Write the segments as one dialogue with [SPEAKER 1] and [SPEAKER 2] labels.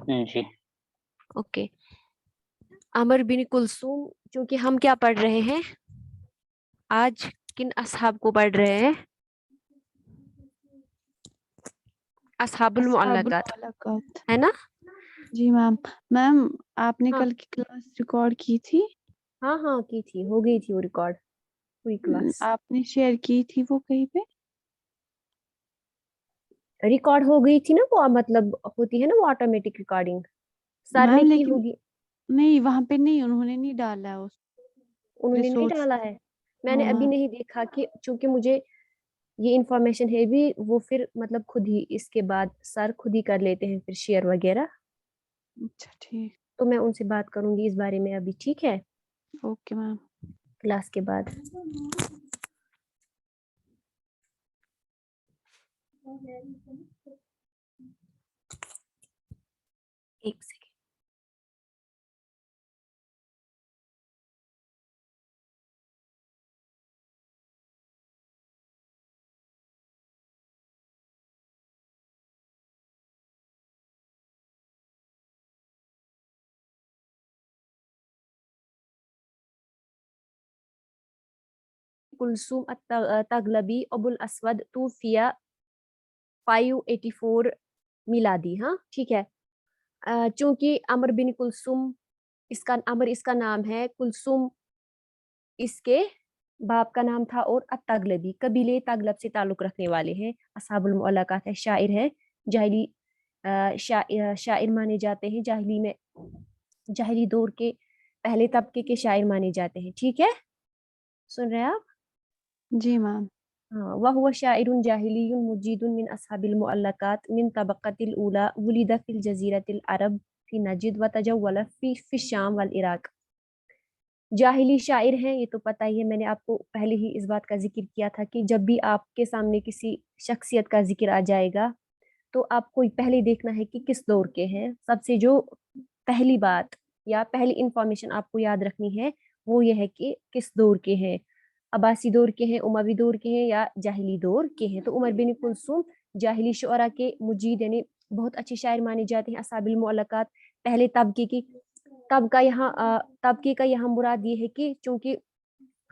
[SPEAKER 1] जी।
[SPEAKER 2] Okay. अमर बिन कुलसूम, क्योंकि हम क्या पढ़ रहे हैं आज, किन असहाब को पढ़ रहे हैं? असहाबुल
[SPEAKER 3] अस्हाबुल
[SPEAKER 2] मुअल्लकात,
[SPEAKER 3] मुअल्लकात।
[SPEAKER 2] है ना?
[SPEAKER 3] जी मैम। मैम आपने
[SPEAKER 2] हाँ
[SPEAKER 3] कल की क्लास रिकॉर्ड की थी?
[SPEAKER 2] हाँ हाँ, की थी, हो गई थी वो रिकॉर्ड, पूरी क्लास
[SPEAKER 3] आपने शेयर की थी वो कहीं पे?
[SPEAKER 2] रिकॉर्ड हो गई थी ना वो, मतलब होती है ना वो ऑटोमेटिक रिकॉर्डिंग, सर ने
[SPEAKER 3] मैम
[SPEAKER 2] की
[SPEAKER 3] लेकिन
[SPEAKER 2] होगी।
[SPEAKER 3] नहीं, वहां पे नहीं, उन्होंने नहीं डाला है उस
[SPEAKER 2] उन्होंने नहीं
[SPEAKER 3] रिसोर्स।
[SPEAKER 2] डाला है, मैंने अभी
[SPEAKER 3] हाँ।
[SPEAKER 2] नहीं देखा कि, चूंकि मुझे ये इंफॉर्मेशन है भी, वो फिर मतलब खुद ही इसके बाद सर खुद ही कर लेते हैं फिर शेयर वगैरह,
[SPEAKER 3] अच्छा ठीक।
[SPEAKER 2] तो मैं उनसे बात करूंगी इस बारे में अभी, ठीक है,
[SPEAKER 3] ओके मैम।
[SPEAKER 2] क्लास के बाद। एक सेकेंड। कुलसूम तगलबी अबुल असवद तूफिया 584 मिलादी, हाँ ठीक है। चूंकि अमर बिन कुलसुम, इसका अमर इसका नाम है, कुलसुम इसके बाप का नाम था, और अतगलबी कबीले तगलब से ताल्लुक रखने वाले हैं। असहाबुल मुअल्लकात है, शायर है, जाहिली शायर माने जाते हैं, जाहिली दौर के पहले तबके के शायर माने जाते हैं, ठीक है, सुन रहे हैं आप?
[SPEAKER 3] जी मैम।
[SPEAKER 2] हाँ, वहुव शाइरुन जाहिलियुन मुजीदुन मिन अस्हाबिल मुअल्लकात मिन तबक़तिल ऊला वुलिदा फिल जज़ीरतिल अरब फी नजिद व तजव्वला फी शाम वल इराक। जाहिली शायर हैं, ये तो पता ही है, मैंने आपको पहले ही इस बात का जिक्र किया था कि जब भी आपके सामने किसी शख्सियत का जिक्र आ जाएगा तो आपको पहले देखना है कि किस दौर के हैं। सबसे जो पहली बात या पहली इंफॉर्मेशन आपको याद रखनी है वो ये है कि किस दौर के हैं, अब्बासी दौर के हैं, उमवी दौर के हैं, या जाहिली दौर के हैं। तो उमर बिन कुलसूम जाहिली शुअरा के मुजीद यानी बहुत अच्छे शायर माने जाते हैं। असाबिल मुअल्लकात पहले तबके की, तबके का यहाँ मुराद ये है कि चूंकि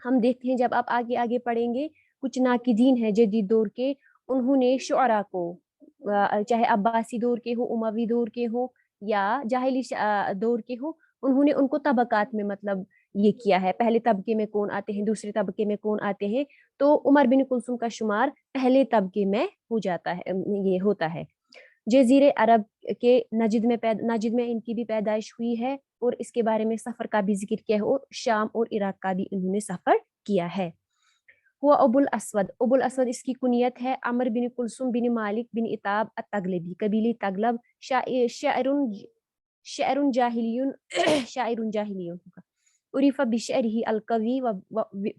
[SPEAKER 2] हम देखते हैं जब आप आगे आगे पढ़ेंगे, कुछ नाकिदीन है जदीद दौर के, उन्होंने शुअरा को चाहे अब्बासी दौर के हो, उमवी दौर के हो, या जाहिली दौर के हो, उन्होंने उनको तबकात में मतलब ये किया है, पहले तबके में कौन आते हैं, दूसरे तबके में कौन आते हैं। तो उमर बिन कुलसुम का शुमार पहले तबके में हो जाता है, ये होता है। जजीरे अरब के नजिद में इनकी भी पैदाइश हुई है, और इसके बारे में सफर का भी जिक्र किया है, और शाम और इराक का भी इन्होंने सफर किया है। हुआ अबुल असवद इसकी कुनियत है। अमर बिन कुलसुम बिन मालिक बिन इताब अतगलबी कबीले तगलब शायरुन शायरुन जाहिलियुन शायरुन जाहिलियुन उरिफा बिशअरिही अलकवी व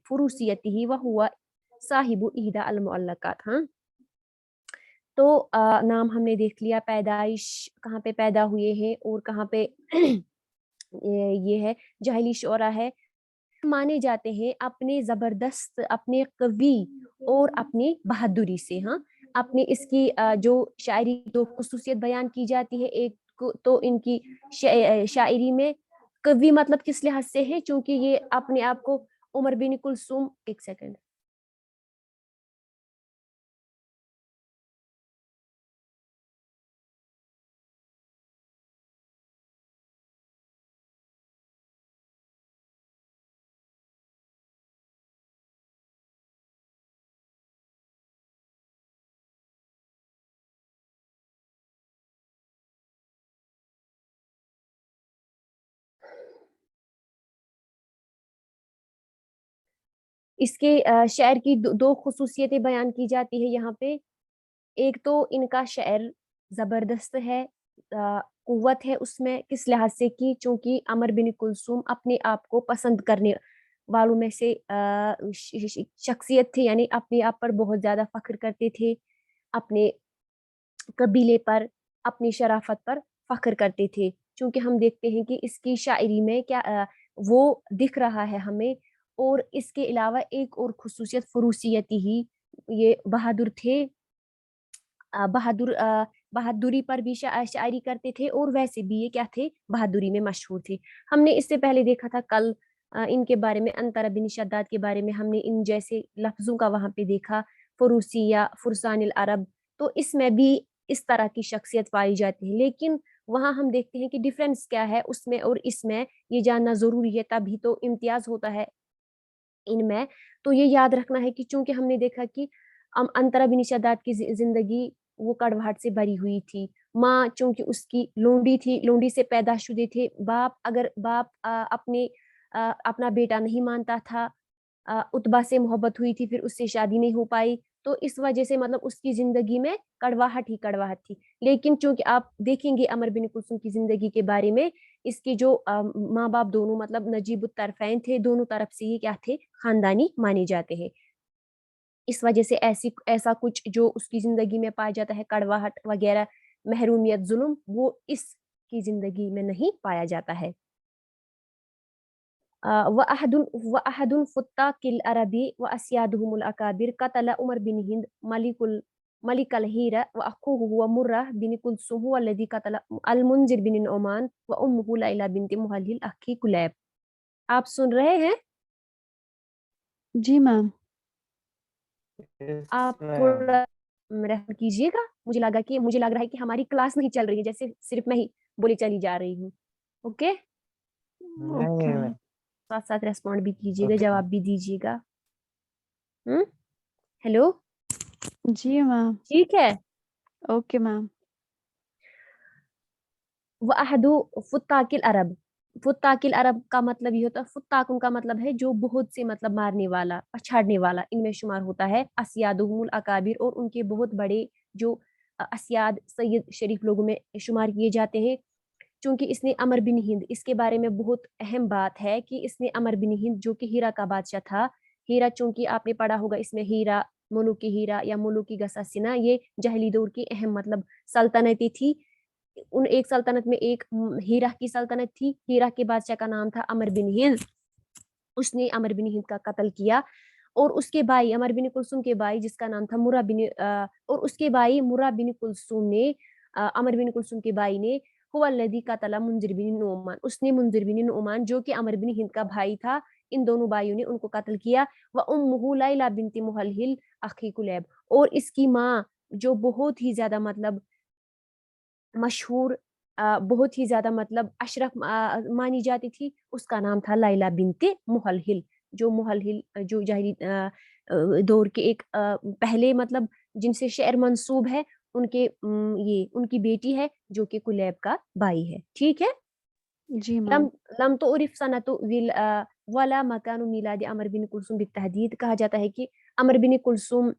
[SPEAKER 2] फुरूसियतिही व हुआ साहिबु इहदा अल मुअल्लकात। हाँ, तो नाम हमने देख लिया, पैदाइश कहाँ पे पैदा हुए हैं और कहाँ पे ये है, जाहिली शोरा है, माने जाते हैं अपने जबरदस्त, अपने कवि और अपनी बहादुरी से। हाँ, अपनी इसकी जो शायरी दो खुसूसियत बयान की जाती है, एक तो इनकी शायरी में कवि मतलब किस लिहाज से है, क्योंकि ये अपने आप को उमर बिन कुलसूम, एक सेकंड, इसके शायर की दो खुसूसियतें बयान की जाती है यहाँ पे। एक तो इनका शायर जबरदस्त है, कुव्वत है उसमें, किस लिहाज से कि चूंकि अमर बिन कुलसूम अपने आप को पसंद करने वालों में से शख्सियत थी, यानी अपने आप पर बहुत ज्यादा फख्र करते थे, अपने कबीले पर, अपनी शराफत पर फख्र करते थे। क्योंकि हम देखते हैं कि इसकी शायरी में क्या वो दिख रहा है हमें। और इसके अलावा एक और खुसूसियत फुरूसियत ही, ये बहादुर थे, बहादुर बहादुरी पर भी शायरी करते थे और वैसे भी ये क्या थे, बहादुरी में मशहूर थे। हमने इससे पहले देखा था कल इनके बारे में, अंतरा बिन शद्दाद के बारे में हमने इन जैसे लफ्जों का वहां पे देखा, फुरूसिया, फुरसानिल अरब। तो इसमें भी इस तरह की शख्सियत पाई जाती है, लेकिन वहां हम देखते हैं कि डिफरेंस क्या है उसमें और इसमें, ये जानना जरूरी है, तभी तो इम्तियाज होता है इनमें। तो ये याद रखना है कि चूंकि हमने देखा कि अंतरा बिन शद्दाद की जिंदगी वो कड़वाहट से भरी हुई थी। माँ चूंकि उसकी लोंडी थी, लोंडी से पैदाशुदे थे। बाप, अगर बाप अपना बेटा नहीं मानता था, उतबा से मोहब्बत हुई थी, फिर उससे शादी नहीं हो पाई, तो इस वजह से मतलब उसकी जिंदगी में कड़वाहट ही कड़वाहट थी। लेकिन चूंकि आप देखेंगे अमर बिन कुलसुम की जिंदगी के बारे में, इसके जो माँ बाप दोनों मतलब नजीब तरफैन थे, दोनों तरफ से ये क्या थे, खानदानी माने जाते हैं। इस वजह से ऐसा कुछ जो उसकी जिंदगी में पाया जाता है, कड़वाहट वगैरह, महरूमियत, जुल्म, वो इसकी जिंदगी में नहीं पाया जाता है। वअहदुन फुत्ताकिल अरबी व अस्यादुहुमुल अकाबिर कतला उमर बिन हिंद मलिकल हीरा व अखूहु हुवा मुर्रा बिन कुलसुम हुवा अलذي कतला अल मुंजिर बिन नुमान व उम्मुहु लैला बिनत मुहल्लिल अखी कुलैब। आप सुन रहे हैं?
[SPEAKER 3] जी मैम।
[SPEAKER 2] आप थोड़ा रेफर कीजिएगा। मुझे लग रहा है कि हमारी क्लास नहीं चल रही है, जैसे सिर्फ मैं ही बोली चली जा रही हूँ। Okay,
[SPEAKER 3] okay ma'am.
[SPEAKER 2] साथ साथ रेस्पॉन्ड भी कीजिएगा, जवाब भी दीजिएगा। हेलो,
[SPEAKER 3] जी मैम।
[SPEAKER 2] ठीक है।
[SPEAKER 3] Okay ma'am.
[SPEAKER 2] वअहदु फुत्ताकिल अरब, फुत्ताकिल अरब का मतलब ये होता है, फुत्ताकुन का मतलब है जो बहुत से मतलब मारने वाला, पछाड़ने वाला, इनमें शुमार होता है अस्यादुहुमुल अकाबिर, और उनके बहुत बड़े जो अस्याद सैयद शरीफ लोगों में शुमार किए जाते हैं। चूंकि इसने अमर बिन हिंद, इसके बारे में बहुत अहम बात है कि इसने अमर बिन हिंद जो कि हीरा का बादशाह था, हीरा चूंकि आपने पढ़ा होगा, इसमें हीरा, मुलुकी हीरा या मुलुकी गसासिना, ये जहली दौर की अहम मतलब सल्तनतें थी। उन एक सल्तनत में एक हीरा की सल्तनत थी। हीरा के बादशाह का नाम था अमर बिन हिंद। उसने अमर बिन हिंद का कत्ल किया, और उसके भाई अमर बिन कुलसुम के भाई जिसका नाम था मुर्रा बिन और उसके भाई मुर्रा बिन कुलसुम ने अमर बिन कुलसुम के भाई ने हुवा लदी का तला मुंजिर बिन नुमान, उसने मुंजिर बिन नुमान जो कि अमर बिन हिंद का भाई था, इन दोनों भाइयों ने उनको कत्ल किया। व उम्मुहु लैला बिनती मुहल्हिल अखी कुलैब, और इसकी माँ जो बहुत ही ज्यादा मतलब मशहूर, बहुत ही ज्यादा मतलब अशरफ मानी जाती थी, उसका नाम था लैला बिनते मुहल्हिल। जो मुहल्हिल जो जाहिली दौर के एक पहले मतलब जिनसे शेर मंसूब है, उनके ये उनकी बेटी है जो कि कुलैब का भाई है। ठीक है।
[SPEAKER 3] जी
[SPEAKER 2] लम
[SPEAKER 3] मैम।
[SPEAKER 2] लम तो उरिफ सनतु वला मकानु मिलाद अमर बिन कुलसुम बितहदीद, कहा जाता है कि अमर बिन कुलसुम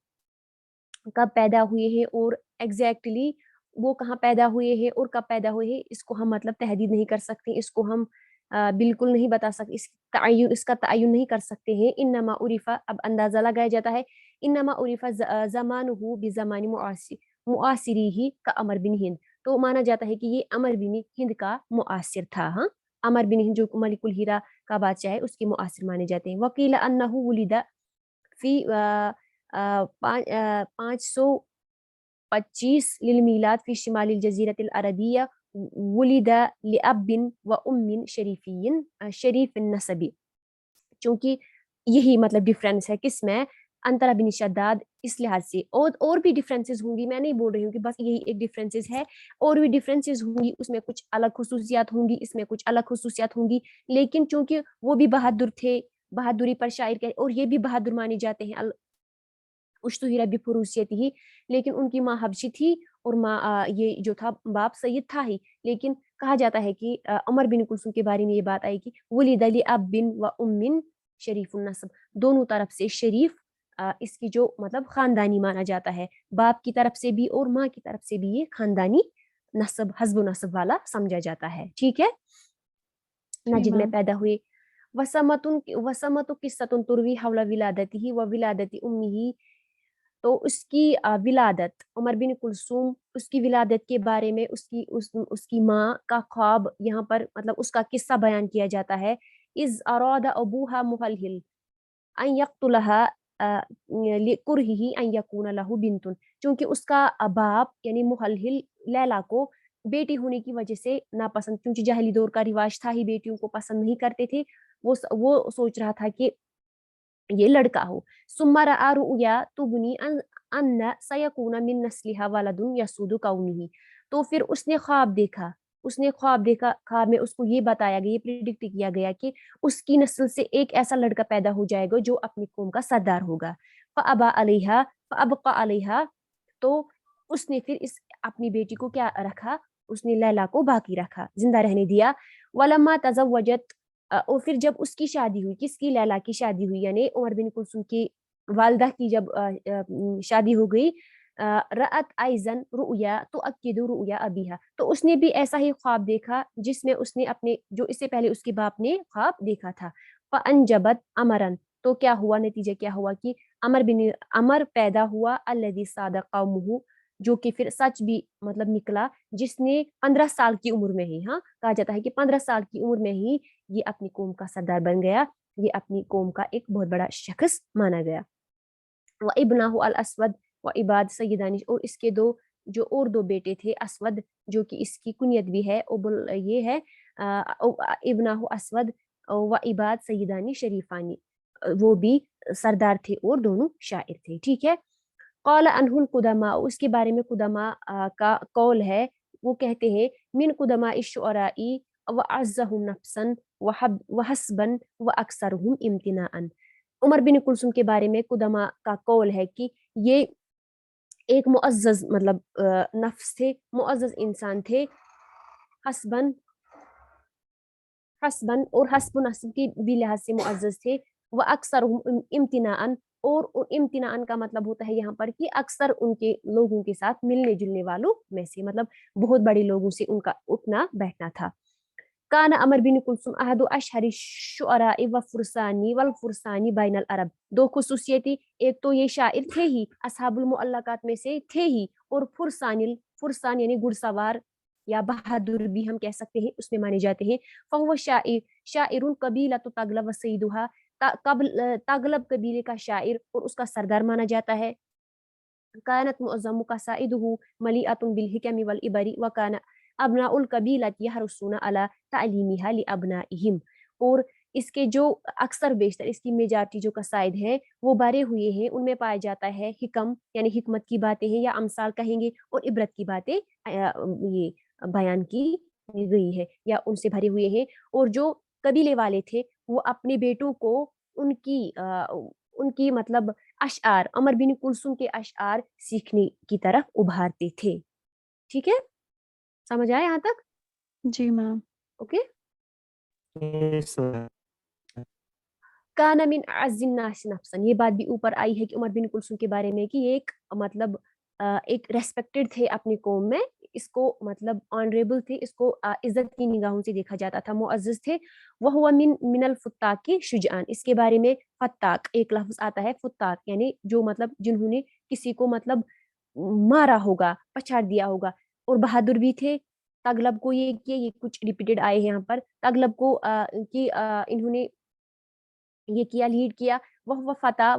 [SPEAKER 2] कब पैदा हुए हैं और एग्जैक्टली वो कहाँ पैदा हुए हैं और कब पैदा हुए हैं, इसको हम मतलब तहदीद नहीं कर सकते, इसको हम बिल्कुल नहीं बता सकते, इसका तयन नहीं कर सकते हैं। इन्नमा उरिफा, अब अंदाजा लगाया जाता है, इन्नमा उरिफा जमानुहु बिजमानी मुआसिरी ही का अमर बिन हिंद। तो माना जाता है कि ये अमर बिन हिंद का मुआसिर था। हाँ, अमर बिन हिंद जो मलिकुल हीरा का बादशाह है उसके मुआसिर माने जाते हैं। वकील अन्नहु वुलिदा फी 525 लिलमीलाद फी शिमालिल जजीरतिल अरबिया, वुलिदा लिअबिन व उम्मिन शरीफियन शरीफ नसबी। चूंकि यही मतलब डिफरेंस है किसमें, अंतरा बिन शद्दाद, इस लिहाज से। और भी डिफरेंसेस होंगी, मैं नहीं बोल रही हूँ कि बस यही एक डिफरेंसेस है, और भी डिफरेंसेस होंगी, उसमें कुछ अलग खसूसियात होंगी, इसमें कुछ अलग खसूसियात होंगी। लेकिन चूंकि वो भी बहादुर थे, बहादुरी पर शायर के, और ये भी बहादुर माने जाते हैं, उश्तुहिरा भी फुरूसियत ही, लेकिन उनकी माँ हबशी थी, और माँ ये जो था बाप सैयद था ही। लेकिन कहा जाता है कि अमर बिन कुलसुम के बारे में ये बात आई कि वलिद अली अब बिन व उम्मिन शरीफुन नस्ब, दोनों तरफ से शरीफ, इसकी जो मतलब खानदानी माना जाता है, बाप की तरफ से भी और माँ की तरफ से भी ये खानदानी नस्ब, हस्ब नस्ब वाला समझा जाता है। ठीक है।
[SPEAKER 3] जी
[SPEAKER 2] नजद में
[SPEAKER 3] मैम।
[SPEAKER 2] पैदा हुए। वसमतु किस्सतुन तुरवी हवला विलादतिही व विलादती उम्मीही, तो उसकी विलादत, उमर बिन कुलसूम, उसकी विलादत के बारे में उसकी माँ का ख्वाब यहाँ पर मतलब उसका किस्सा बयान किया जाता है। इज अरादा अबूहा मुहलहिल अन यक्तुलहा लिकुरहिही अन यकून लहू बिंतुन, क्योंकि उसका बाप यानी मुहल्हिल लैला को बेटी होने की वजह से नापसंद, क्योंकि जाहिली दौर का रिवाज था ही, बेटियों को पसंद नहीं करते थे। वो सोच रहा था कि ये लड़का हो। सुम्मा रआ रुया तुबनी अन्न सयकून मिन नस्लिहा वलदुन यसुदु कौनिही, तो फिर उसने ख्वाब देखा, ख्वाब में उसको ये बताया गया, ये प्रिडिक्ट किया गया कि उसकी नस्ल से एक ऐसा लड़का पैदा हो जाएगा जो अपनी कौम का सरदार होगा। फअबका अलैहा, तो उसने फिर इस अपनी बेटी को क्या रखा, उसने लैला को बाकी रखा, जिंदा रहने दिया। वलम्मा तज़व्वजत, और फिर जब उसकी शादी हुई, किसकी, लैला की शादी हुई, यानी उमर बिन कुलसुम की वालदा की जब शादी हो गई, रअत आइजन रुया तो अक्किदु रुया अबीहा, तो उसने भी ऐसा ही ख्वाब देखा जिसमें उसने अपने, जो इससे पहले उसके बाप ने ख्वाब देखा था। फअनजबत अमरन, तो क्या हुआ, नतीजा क्या हुआ कि अमर पैदा हुआ, अल्लज़ी सादक कौमुहु, जो कि फिर सच भी मतलब निकला, जिसने 15 साल की उम्र में ही, हाँ कहा जाता है कि 15 साल की उम्र में ही ये अपनी कौम का सरदार बन गया, ये अपनी कौम का एक बहुत बड़ा शख्स माना गया। व इब्नाहु अल असवद व इबाद सैयदानी, और इसके और दो बेटे थे, असवद जो कि इसकी कुनियत भी है, ये है इब्नाहु असवद व इबाद सैयदानी शरीफानी, वो भी सरदार थे और दोनों शायर थे। ठीक है। कौल अनहुल कुदमा, उसके बारे में कुदमा का कौल है, वो कहते हैं मिन कुदमा इश्शुअराई व अज़्ज़हुम नफ्सन व हस्बन व अक्सरहुम इम्तिनाअन। उमर बिन कुलसुम के बारे में कुदमा का कौल है कि ये एक मुअज़्ज़ज़ मतलब नफ्स थे, मुअज़्ज़ज़ इंसान थे, हस्बन हस्बन और हस्ब नस्ब की भी लिहाज से मुअज़्ज़ज़ थे, व अक्सर इम्तिनाअन, और इम्तिनाअन का मतलब होता है यहाँ पर कि अक्सर उनके लोगों के साथ मिलने जुलने वालों में से, मतलब बहुत बड़े लोगों से उनका उठना बैठना था। कान अमर बिन कुलसुम अहदु अशहरी शुअराए व फुरसानी वल फुरसानी बैनल अरब, दो खुसूसियती, एक तो ये शायर थे ही, असहाबुल मुअल्लकात में से थे ही, और फुरसान यानी घुड़सवार या बहादुर भी हम कह सकते हैं, उसमें माने जाते हैं। फहुव शाइरुन कबीला तो तगलब व सईदुहा, तगलब कबीले का शायर और उसका सरदार माना जाता है। कानत मुअज़्ज़मु कसाइदुहु मलीअतुन बिल हिकमी वल इबरी व काना अबनाउल कबीलत यहरुसूना अला तालीमिहा लिअबनाइहिम, और इसके जो अक्सर बेशतर इसकी मेजॉरिटी जो कसाइद हैं वो भरे हुए हैं, उनमें पाया जाता है हिकम यानी हिकमत की बातें हैं, या अमसाल कहेंगे, और इबरत की बातें ये बयान की गई है या उनसे भरे हुए हैं। और जो कबीले वाले थे वो अपने बेटों को उनकी मतलब अशआर, अमर बिन कुलसुम के अशआर सीखने की तरफ उभारते थे। ठीक है, समझ आया यहाँ तक?
[SPEAKER 3] जी मैम।
[SPEAKER 2] ओके।
[SPEAKER 1] Yes, sir.
[SPEAKER 2] काना मिन अज़्ज़िन नास नफ्सन, ये बात भी ऊपर आई है कि उमर बिन कुलसुम के बारे में कि ये एक मतलब एक रेस्पेक्टेड थे अपनी कौम में, इसको मतलब ऑनरेबल थे, इसको इज्जत की निगाहों से देखा जाता था, मुअज़्ज़ज़ थे। वह हुआ मिनल फुत्ताकी शुजान, इसके बारे में फत्ताक एक लफ्ज आता है, फुत्ताक यानी जो मतलब जिन्होंने किसी को मतलब मारा होगा, पछाड़ दिया होगा, और बहादुर भी थे। तगलब को ये किए, ये कुछ रिपीटेड आए हैं यहाँ पर, तगलब को इन्होंने ये किया, लीड किया। वह फता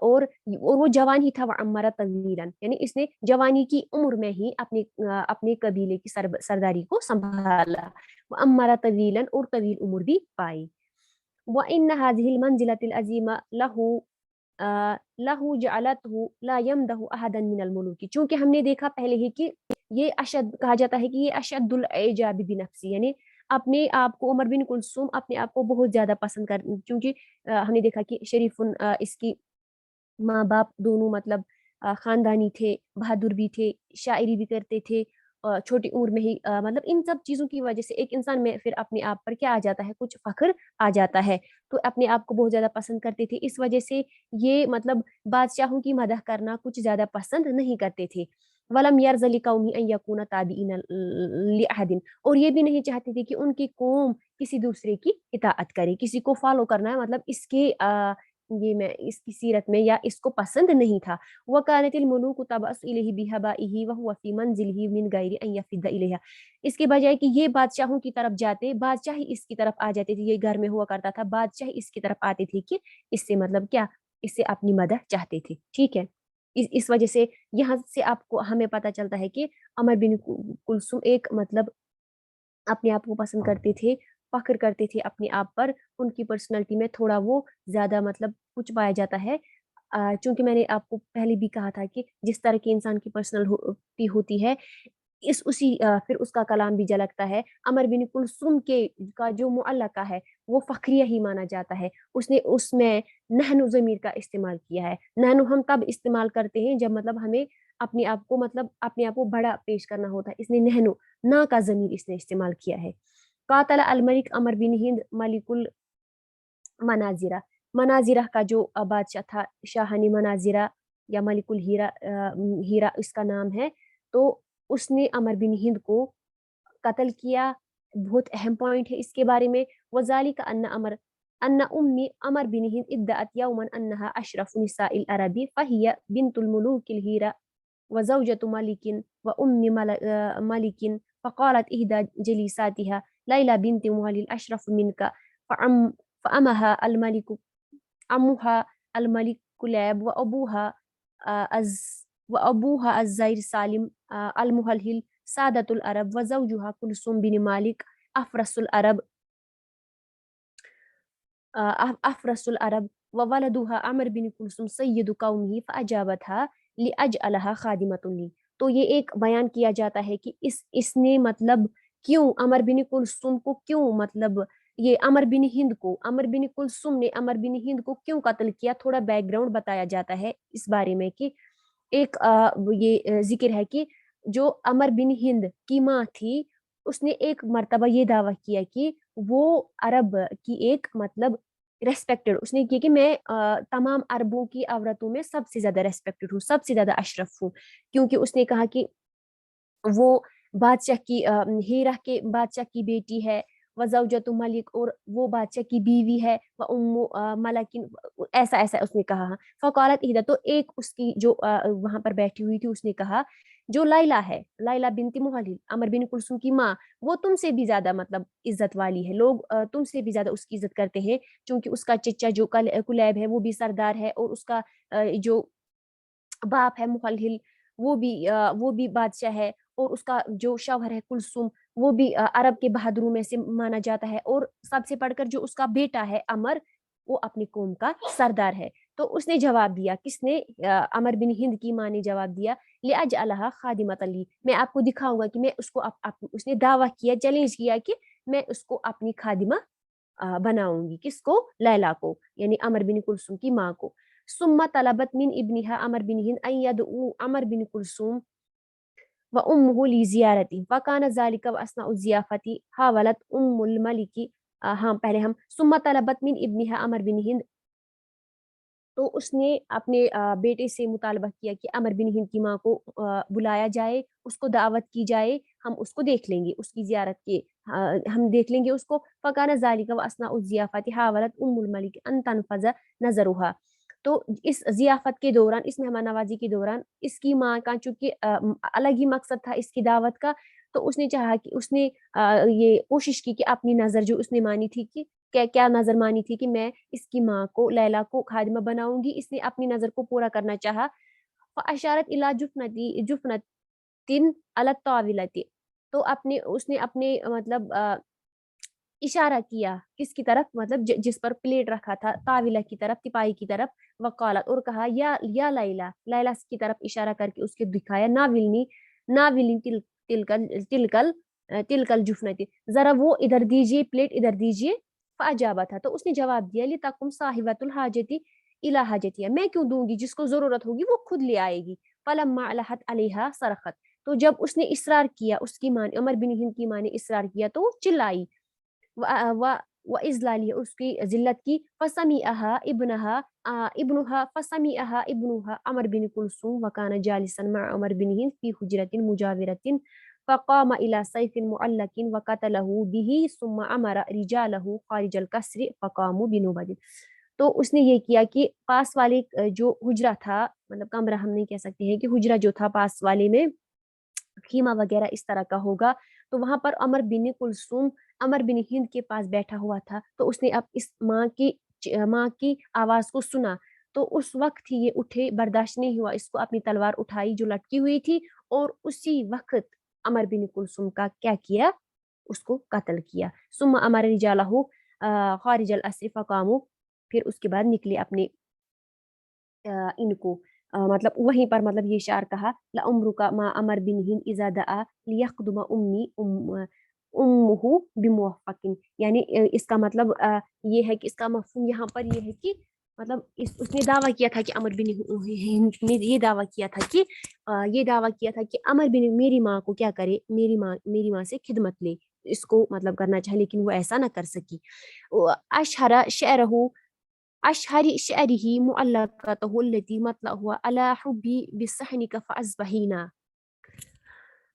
[SPEAKER 2] और वो जवान ही था, वह अम्मारा तवीलन, यानी इसने जवानी की उम्र में ही अपने कबीले की सरदारी को संभाला। वह अम्मारा तवीलन, और तवील उम्र भी पाई। व इन हाजिहिल मंजिलतिल अजीमा लहू जअलतहु ला यमदहु अहदन मिनल मुलूकी, चूंकि हमने देखा पहले ही कि ये अशद कहा जाता है कि ये अशद्दुल एजाबी बिनफ्सी, यानी अपने आप को, उमर बिन कुलसुम अपने आप को बहुत ज्यादा पसंद कर, क्योंकि हमने देखा कि शरीफुन इसकी माँ बाप दोनों मतलब खानदानी थे, बहादुर भी थे, शायरी भी करते थे, छोटी उम्र में ही मतलब इन सब चीजों की वजह से एक इंसान में फिर अपने आप पर क्या आ जाता है, कुछ फख्र आ जाता है, तो अपने आप को बहुत ज्यादा पसंद करते थे। इस वजह से ये मतलब बादशाहों की मदह करना कुछ ज्यादा पसंद नहीं करते थे। वलम यरज़ली कौमी अन यकूना ताबिईन लिअहदिन, और ये भी नहीं चाहते थे कि उनकी कौम किसी दूसरे की इताअत करे, किसी को फॉलो करना है मतलब इसके ये मैं इसकी सीरत में या इसको पसंद नहीं था। वकानतिल मुलूक तबअस इलैहि बिहबाइही व हुवा फी मंजिलिही मिन गैरि अन यफिद्दा इलैहा, इसके बजाय कि ये बादशाहों की तरफ जाते, बादशाह ही इसकी तरफ आ जाते थे, ये घर में हुआ करता था, बादशाह इसकी तरफ आते थे कि इससे मतलब क्या इससे अपनी मदद चाहते थे, ठीक है। इस वजह से यहाँ से आपको हमें पता चलता है कि अमर बिन कुलसुम एक मतलब अपने आप को पसंद करते थे, फख्र करते थे अपने आप पर, उनकी पर्सनैलिटी में थोड़ा वो ज़्यादा मतलब कुछ पाया जाता है। चूंकि मैंने आपको पहले भी कहा था कि जिस तरह की इंसान की पर्सनैलिटी होती है, फिर उसका कलाम भी झलकता है। अमर बिन कुलसुम के का जो मुअल्लका है वो फखरिया ही माना जाता है। उसने उसमें नहनु ज़मीर का इस्तेमाल किया है। नहनु हम तब इस्तेमाल करते हैं जब मतलब हमें अपने आप को मतलब अपने आप को बड़ा पेश करना होता है, इसने नहनु ना का ज़मीर इसने इस्तेमाल किया है। कातला अल मलिक अमर बिन हिंद मलिकुल मनाजिरा, मनाजिरा का जो बादशाह था, शाहानी मनाजिरा या मलिकुल हीरा, हीरा इसका नाम है। तो उसने अमर बिन हिंद को कत्ल किया। बहुत अहम पॉइंट है इसके बारे में। वज़ालिका अन्ना उम्मी अमर बिन हिंद इद्दअत यौमन अन्नहा अशरफु निसाइल अरबी फहिय बिन्तुल मुलूकिल हीरा व ज़ौजतु मलिकिन व उम्मी मलिकिन फक़ालत इहदा जलीसातिहा लैला बिन्त मुहल्लिल अशरफु मिनका फ़अमहा अमुहा الملك كلاب وأبوها الزير سالم المهلهل سادة العرب وزوجها كلثوم بن مالك أفرس العرب وولدها عمر بن كلثوم سيد قومه فأجابتها لأجعلها خادمة لي. تو یہ ایک بیان کیا جاتا ہے کہ اس نے مطلب کیوں امر بن کلثوم کو کیوں مطلب یہ امر بن کلثوم نے امر بن ہند کو کیوں قتل کیا. تھوڑا بیک گراؤنڈ بتایا جاتا ہے اس بارے میں کہ ایک یہ ذکر ہے کہ جو امر بن ہند کی ماں تھی اس نے ایک مرتبہ یہ دعویٰ کیا کہ وہ عرب کی ایک مطلب ریسپیکٹڈ، اس نے کیا کہ میں تمام عربوں کی عورتوں میں سب سے زیادہ ریسپیکٹڈ ہوں، سب سے زیادہ اشرف ہوں، کیونکہ اس نے کہا کہ وہ بادشاہ کی ہیرا کے بادشاہ کی بیٹی ہے، وزوجت ملک اور وہ بادشاہ کی بیوی ہے، ملکن ایسا ایسا اس نے کہا. فقالت اہدا، تو ایک اس کی جو وہاں پر بیٹھی ہوئی تھی اس نے کہا جو لائلہ ہے، لائلہ بنت محلل عمر بن کلثوم کی ماں، وہ تم سے بھی زیادہ مطلب عزت والی ہے، لوگ تم سے بھی زیادہ اس کی عزت کرتے ہیں، چونکہ اس کا چچا جو کلیب ہے وہ بھی سردار ہے، اور اس کا جو باپ ہے محلل وہ بھی بادشاہ ہے، اور اس کا جو شوہر ہے کلثوم وہ بھی عرب کے بہادروں میں سے مانا جاتا ہے، اور سب سے پڑھ کر جو اس کا بیٹا ہے عمر وہ اپنی قوم کا سردار ہے. تو اس نے جواب دیا، کس نے؟ عمر بن ہند کی ماں نے جواب دیا، لأجعلها خادمۃ لی، میں آپ کو دکھاؤں گا کہ میں اس کو اس نے دعویٰ کیا، چیلنج کیا کہ میں اس کو اپنی خادمہ بناؤں گی. کس کو؟ لیلا کو، یعنی عمر بن کلثوم کی ماں کو. ثم طلبت من ابنها عمر بن ہند ان يدعو عمر بن کلثوم وأمه لزيارته فكان ذلك وأثناء الضيافة حاولت أم الملك ہاں پہلے ہم ثم طلبت من ابنها عمر بن ہند، تو اس نے اپنے بیٹے سے مطالبہ کیا کہ عمر بن ہند کی ماں کو بلایا جائے، اس کو دعوت کی جائے، ہم اس کو دیکھ لیں گے، اس کی زیارت کے ہم دیکھ لیں گے اس کو. فکان ذالک واثناء الضیافت حاولت ام الملک ان تنفذ نظرها، تو اس ضیافت کے دوران، اس مہمان نوازی کے دوران اس کی ماں کا چونکہ الگ ہی مقصد تھا اس کی دعوت کا، تو اس نے چاہا کہ اس نے یہ کوشش کی کہ اپنی نظر جو اس نے مانی تھی کہ کیا نظر مانی تھی کہ میں اس کی ماں کو لیلا کو خادمہ بناؤں گی، اس نے اپنی نظر کو پورا کرنا چاہا. فاشارت الی جفنۃ علی الطاولۃ، تو اس نے اپنے مطلب اشارہ کیا کس کی طرف، مطلب جس پر پلیٹ رکھا تھا، طاولہ کی طرف، تپائی کی طرف. وقالت، اور کہا یا لیلا، لیلا کی طرف اشارہ کر کے اس کے دکھایا، ناولنی تلکل جفنتی، ذرا وہ ادھر دیجیے، پلیٹ ادھر دیجیے. فاجابت تھا، تو اس نے جواب دیا، لتقم صاحبۃ الحاجتی الی حاجتها، میں کیوں دوں گی، جس کو ضرورت ہوگی وہ خود لے آئے گی. فلما الحت علیہا صرخت، تو جب اس نے اصرار کیا، اس کی ماں عمر بن ہند کی ماں نے اصرار کیا تو وہ چلائی، وإذلالی، اس کی ذلت کی. فسمعها ابنها عمر بن کلثوم وكان جالسا مع عمر بن ہند في حجرة مجاورة فقام إلى سيف معلق وقتله به ثم أمر رجاله خارج القصر فقاموا بنوبة. تو اس نے یہ کیا کہ پاس والے جو حجرہ تھا، مطلب کمرہ ہم نہیں کہہ سکتے ہیں کہ حجرہ جو تھا پاس والے میں خیمہ وغیرہ اس طرح کا ہوگا، تو وہاں پر عمر بن کلثوم عمر بن ہند کے پاس بیٹھا ہوا تھا. تو اس نے اب اس ماں کی آواز کو سنا، تو اس وقت ہی یہ اٹھے, برداشت نہیں ہوا, اس کو اپنی تلوار اٹھائی جو لٹکی ہوئی تھی, اور اسی وقت عمر بن کلثوم کا کیا کیا, اس کو قتل کیا. ثم امر رجالہ خارج الاسر فقاموا, پھر اس کے بعد نکلے اپنے ان کو مطلب وہیں پر مطلب یہ شعر کہا, لعمرک ما امر بن ہند اذا دعا لیخدم امی امہ بموفق, یعنی اس کا مطلب یہ ہے کہ اس کا مفہوم یہاں پر یہ ہے کہ مطلب اس نے دعویٰ کیا تھا کہ عمر بن ہند نے یہ دعویٰ کیا تھا کہ عمر بن میری ماں کو کیا کرے, میری ماں سے خدمت لے, اس کو مطلب کرنا چاہے, لیکن وہ ایسا نہ کر سکی. اشہر شعرہ معلقتہ التي مطلعها على حبی بصحنک فاصبحینا.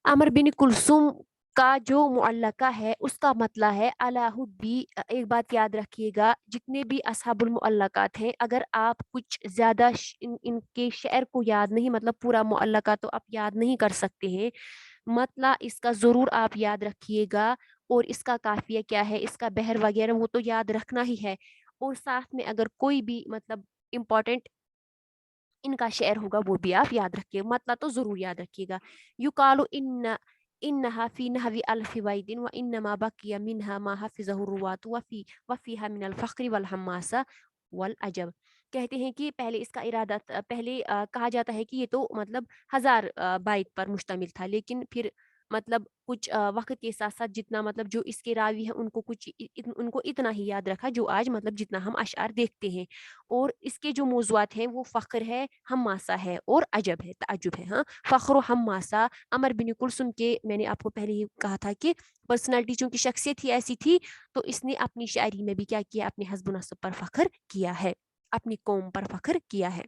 [SPEAKER 2] عمر بن کلثوم کا جو معلقہ ہے اس کا مطلع ہے علی حبی. ایک بات یاد رکھیے گا, جتنے بھی اصحاب المعلقات ہیں, اگر آپ کچھ زیادہ ان کے شعر کو یاد نہیں, مطلب پورا معلقہ تو آپ یاد نہیں کر سکتے ہیں, مطلع اس کا ضرور آپ یاد رکھیے گا, اور اس کا قافیہ کیا ہے, اس کا بحر وغیرہ وہ تو یاد رکھنا ہی ہے, اور ساتھ میں اگر کوئی بھی مطلب امپورٹنٹ ان کا شعر ہوگا وہ بھی آپ یاد رکھیے, مطلب تو ضرور یاد رکھیے گا. یقال انہا فی نحو الف وید وانما بقی منها ما حفظه الرواة وفیها من الفخر والحماسہ والعجب. کہتے ہیں کہ پہلے اس کا ارادہ پہلے کہا جاتا ہے کہ یہ تو مطلب 1000 بائت پر مشتمل تھا, لیکن پھر مطلب کچھ وقت کے ساتھ ساتھ جتنا مطلب جو اس کے راوی ہیں ان کو اتنا ہی یاد رکھا جو آج مطلب جتنا ہم اشعار دیکھتے ہیں, اور اس کے جو موضوعات ہیں وہ فخر ہے, حماسہ ہے اور عجب ہے, تعجب ہے. ہاں, فخر و حماسہ عمر بن کلثوم کے, میں نے آپ کو پہلے ہی کہا تھا کہ پرسنالٹی چونکہ شخصیت ہی ایسی تھی, تو اس نے اپنی شاعری میں بھی کیا کیا, اپنے حسب و نسب پر فخر کیا ہے, اپنی قوم پر فخر کیا ہے.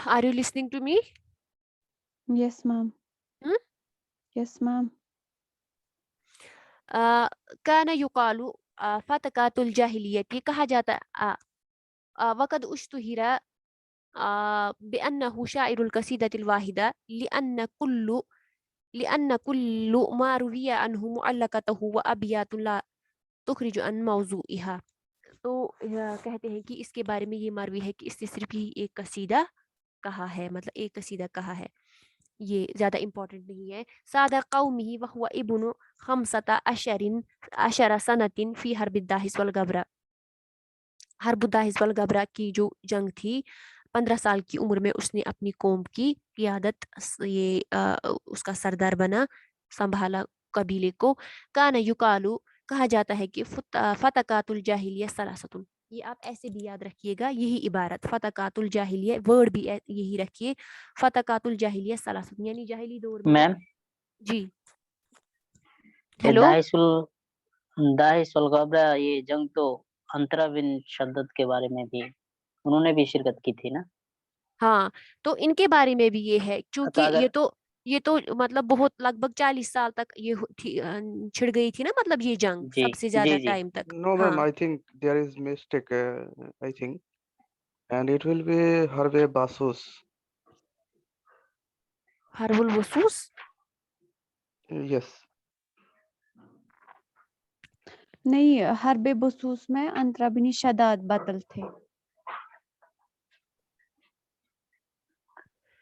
[SPEAKER 2] Are you listening to me?
[SPEAKER 3] Yes ma'am. Yes ma'am.
[SPEAKER 2] کان یقال فتقات الجاہلیت, یہ کہا جاتا وقد اشتہر بأنه شاعر القصیدة الواحدة لأن كل ما روی عنه معلقته وأبیات لا تخرج عن موضوعها. تو کہتے ہیں کہ اس کے بارے میں یہ مروی ہے کہ اس نے صرف ہی ایک قصیدہ کہا ہے, مطلب ایک قصیدہ کہا ہے, یہ زیادہ امپورٹنٹ نہیں ہے. سادہ قومه وهو ابن 15 سنة فی حرب الداہس والغبرہ. حرب الداہس والغبرہ کی جو جنگ تھی, 15 سال کی عمر میں اس نے اپنی قوم کی قیادت, یہ اس کا سردار بنا, سنبھالا قبیلے کو. کان یقالو, کہا جاتا ہے کہ فتقات الجاہلیہ ثلاثۃ, یہ آپ ایسے بھی یاد رکھیے گا, یہی عبارت فتقات الجاہلیہ, ورڈ بھی یہی رکھیے, فتقات الجاہلیہ ثلاثۃ, یعنی جاہلی دور میں.
[SPEAKER 1] میم
[SPEAKER 2] جی ہیلو,
[SPEAKER 1] داہس والغبرہ, یہ جنگ تو انترا بن شدد کے بارے میں بھی انہوں نے بھی شرکت کی تھی نا.
[SPEAKER 2] ہاں, تو ان کے بارے میں بھی یہ ہے, چونکہ
[SPEAKER 1] اگر
[SPEAKER 2] یہ تو مطلب بہت لگ بھگ 40 سال تک یہ چھڑ گئی تھی نا, مطلب یہ جنگ
[SPEAKER 1] جی
[SPEAKER 2] سب سے زیادہ
[SPEAKER 1] جی جی
[SPEAKER 2] ٹائم تک.
[SPEAKER 4] No,
[SPEAKER 2] ہاں,
[SPEAKER 4] ma'am, I think there is mistake, I think. And it will be Harbe Basus.
[SPEAKER 2] حرب الوسوس.
[SPEAKER 4] Yes.
[SPEAKER 3] نہیں, حرب بسوس میں انترا بن شداد بطل تھے.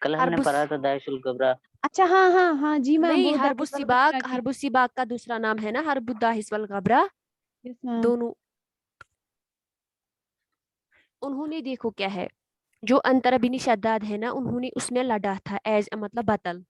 [SPEAKER 1] کل ہم نے پڑھا تھا داعش الغبرہ.
[SPEAKER 3] اچھا ہاں ہاں ہاں جی میم,
[SPEAKER 2] نہیں,
[SPEAKER 3] وہ
[SPEAKER 2] حرب السباق, حرب السباق کا دوسرا نام ہے نا حرب الداہس والغبرہ, دونوں. انہوں نے دیکھو کیا ہے, جو انترا بن شداد ہے نا, انہوں نے اس میں لڑا تھا ایز مطلب بطل.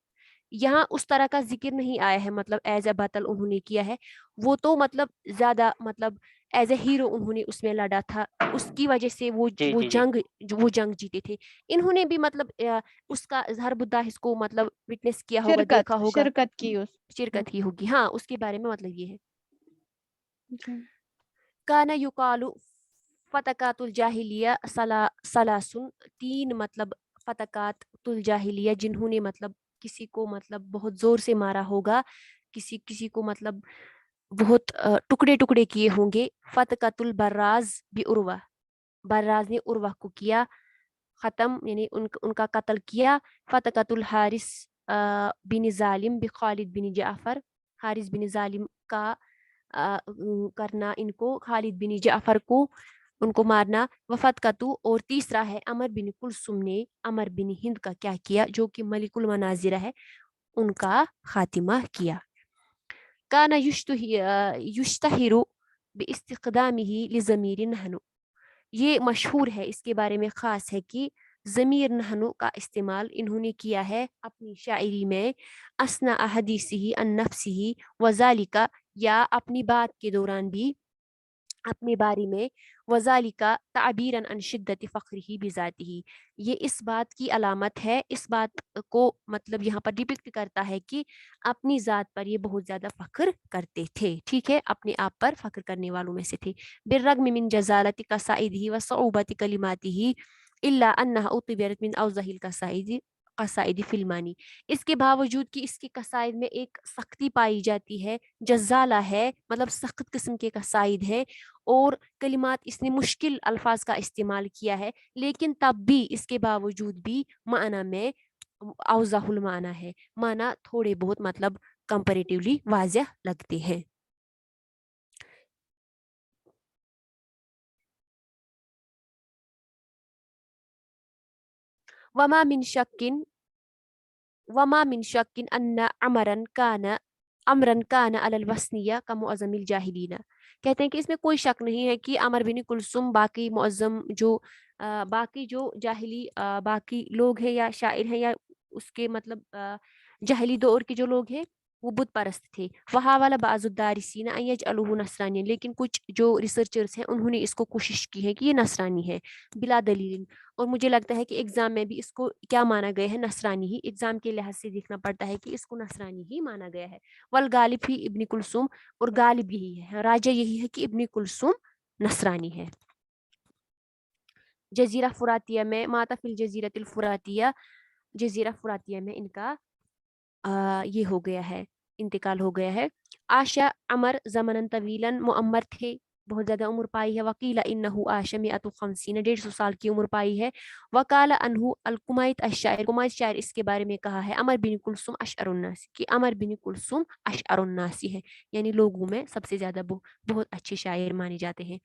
[SPEAKER 2] یہاں اس طرح کا ذکر نہیں آیا ہے, مطلب ایز اے بطل انہوں نے کیا ہے, وہ تو مطلب زیادہ مطلب ایز اے ہیرو انہوں نے اس میں لڑا تھا, اس کی وجہ سے وہ جنگ جیتے تھے. انہوں نے بھی مطلب اس کا حرب الداہس کو مطلب وٹنس کیا ہوگا, دیکھا ہوگا,
[SPEAKER 3] شرکت کی اس.
[SPEAKER 2] شرکت کی ہوگی. ہاں, اس کے بارے میں مطلب یہ ہے.
[SPEAKER 3] جی.
[SPEAKER 2] کانا یقال فتقات الجاہلیہ ثلاثن, 3 مطلب فتقات الجاہلیہ جنہوں نے مطلب کسی کو مطلب بہت زور سے مارا ہوگا, کسی کو مطلب بہت ٹکڑے ٹکڑے کیے ہوں گے. فتقۃ البراز بعروہ, براز نے عروہ کو کیا ختم, یعنی ان کا قتل کیا. فتقۃ الحارث بن ظالم بخالد بن جعفر, حارث بن ظالم کا کرنا ان کو خالد بن جعفر کو उनको मारना, वफत का तू, और तीसरा है अमर बिन कुलसुम ने अमर बिन हिंद का क्या किया, जो कि मलिकुल मनाजिरा है, उनका खातिमा किया। काना युश्तहिरु बिइस्तिक़दामिही लिज़मीरि नहनु, ये मशहूर है, इसके बारे में ख़ास है कि ज़मीर नहनु का इस्तेमाल इन्होंने किया है अपनी शायरी में, असना अहदीसिही अन नफ्सिही वज़ालिका, या अपनी बात के दौरान भी अपने बारे में, वज़ालिका ताबीरन अन शिद्दति फ़ख्रिही बिज़ातिही, ये इस बात की अलामत है, इस बात को मतलब यहाँ पर डिपिक्ट करता है कि अपनी ज़ात पर ये बहुत ज़्यादा फ़ख्र करते थे, ठीक है, अपने आप पर फ़ख्र करने वालों में से थे। बिर्रग़्म मिन जज़ालति क़साइदिही व सऊबति कलिमातिही इल्ला अन्नहा उतबिरत मिन अवज़हिल क़साइदी फ़िल्मानी, इसके बावजूद कि इसके कसाइद में एक सख्ती पाई जाती है, जज़ाला है मतलब सख्त किस्म के कसाइद हैं, और कलिमात इसने मुश्किल अल्फाज का इस्तेमाल किया है, लेकिन तब भी इसके बावजूद भी माना में अवज़हुल माना है, माना थोड़े बहुत मतलब कंपैरेटिवली वाज़ेह लगते हैं। वमा मिन शक्किन अन्ना अमरन काना अलल वस्निया का मुअज़्ज़मिल जाहिलीना, कहते हैं कि इसमें कोई शक नहीं है कि अमर बिन कुलसुम बाकी मुअज़्ज़म जो बाकी जो जाहिली बाकी लोग हैं या शायर हैं या उसके मतलब जाहिली दौर के जो लोग हैं वो बुत परस्त थे। वहाँ वाला बाज़ुद्दारिसीना अयजअलुहु नसरानी, लेकिन कुछ जो रिसर्चर्स हैं उन्होंने इसको कोशिश की है कि ये नसरानी है बिला दलील, और मुझे लगता है कि एग्जाम में भी इसको क्या माना गया है, नसरानी ही, एग्जाम के लिहाज से देखना पड़ता है कि इसको नसरानी ही माना गया है। वल गालिब ही इब्न कुलसुम, और गालिब यही है, राजा यही है कि इब्न कुलसुम नसरानी है। जजीरा फुरातिया में माता फिल जजीरतिल फुरातिया, जजीरा फुरातिया में इनका ये हो गया है, इंतकाल हो गया है। आशा अमर ज़मनन तवीलन, मुअम्मर थे, बहुत ज़्यादा उम्र पाई है। वकीला इन्नहु आशा मिअतु खमसीन, 150 साल की उम्र पाई है। वकाला अनहु अल कुमैत अश-शायर, कुमैत शायर इसके बारे में कहा है, अमर बिन कुलसुम अशअरुन्नास, कि अमर बिन कुलसुम अशअरुन्नासी है, यानी लोगों में सबसे ज़्यादा बहुत अच्छे शायर माने जाते हैं।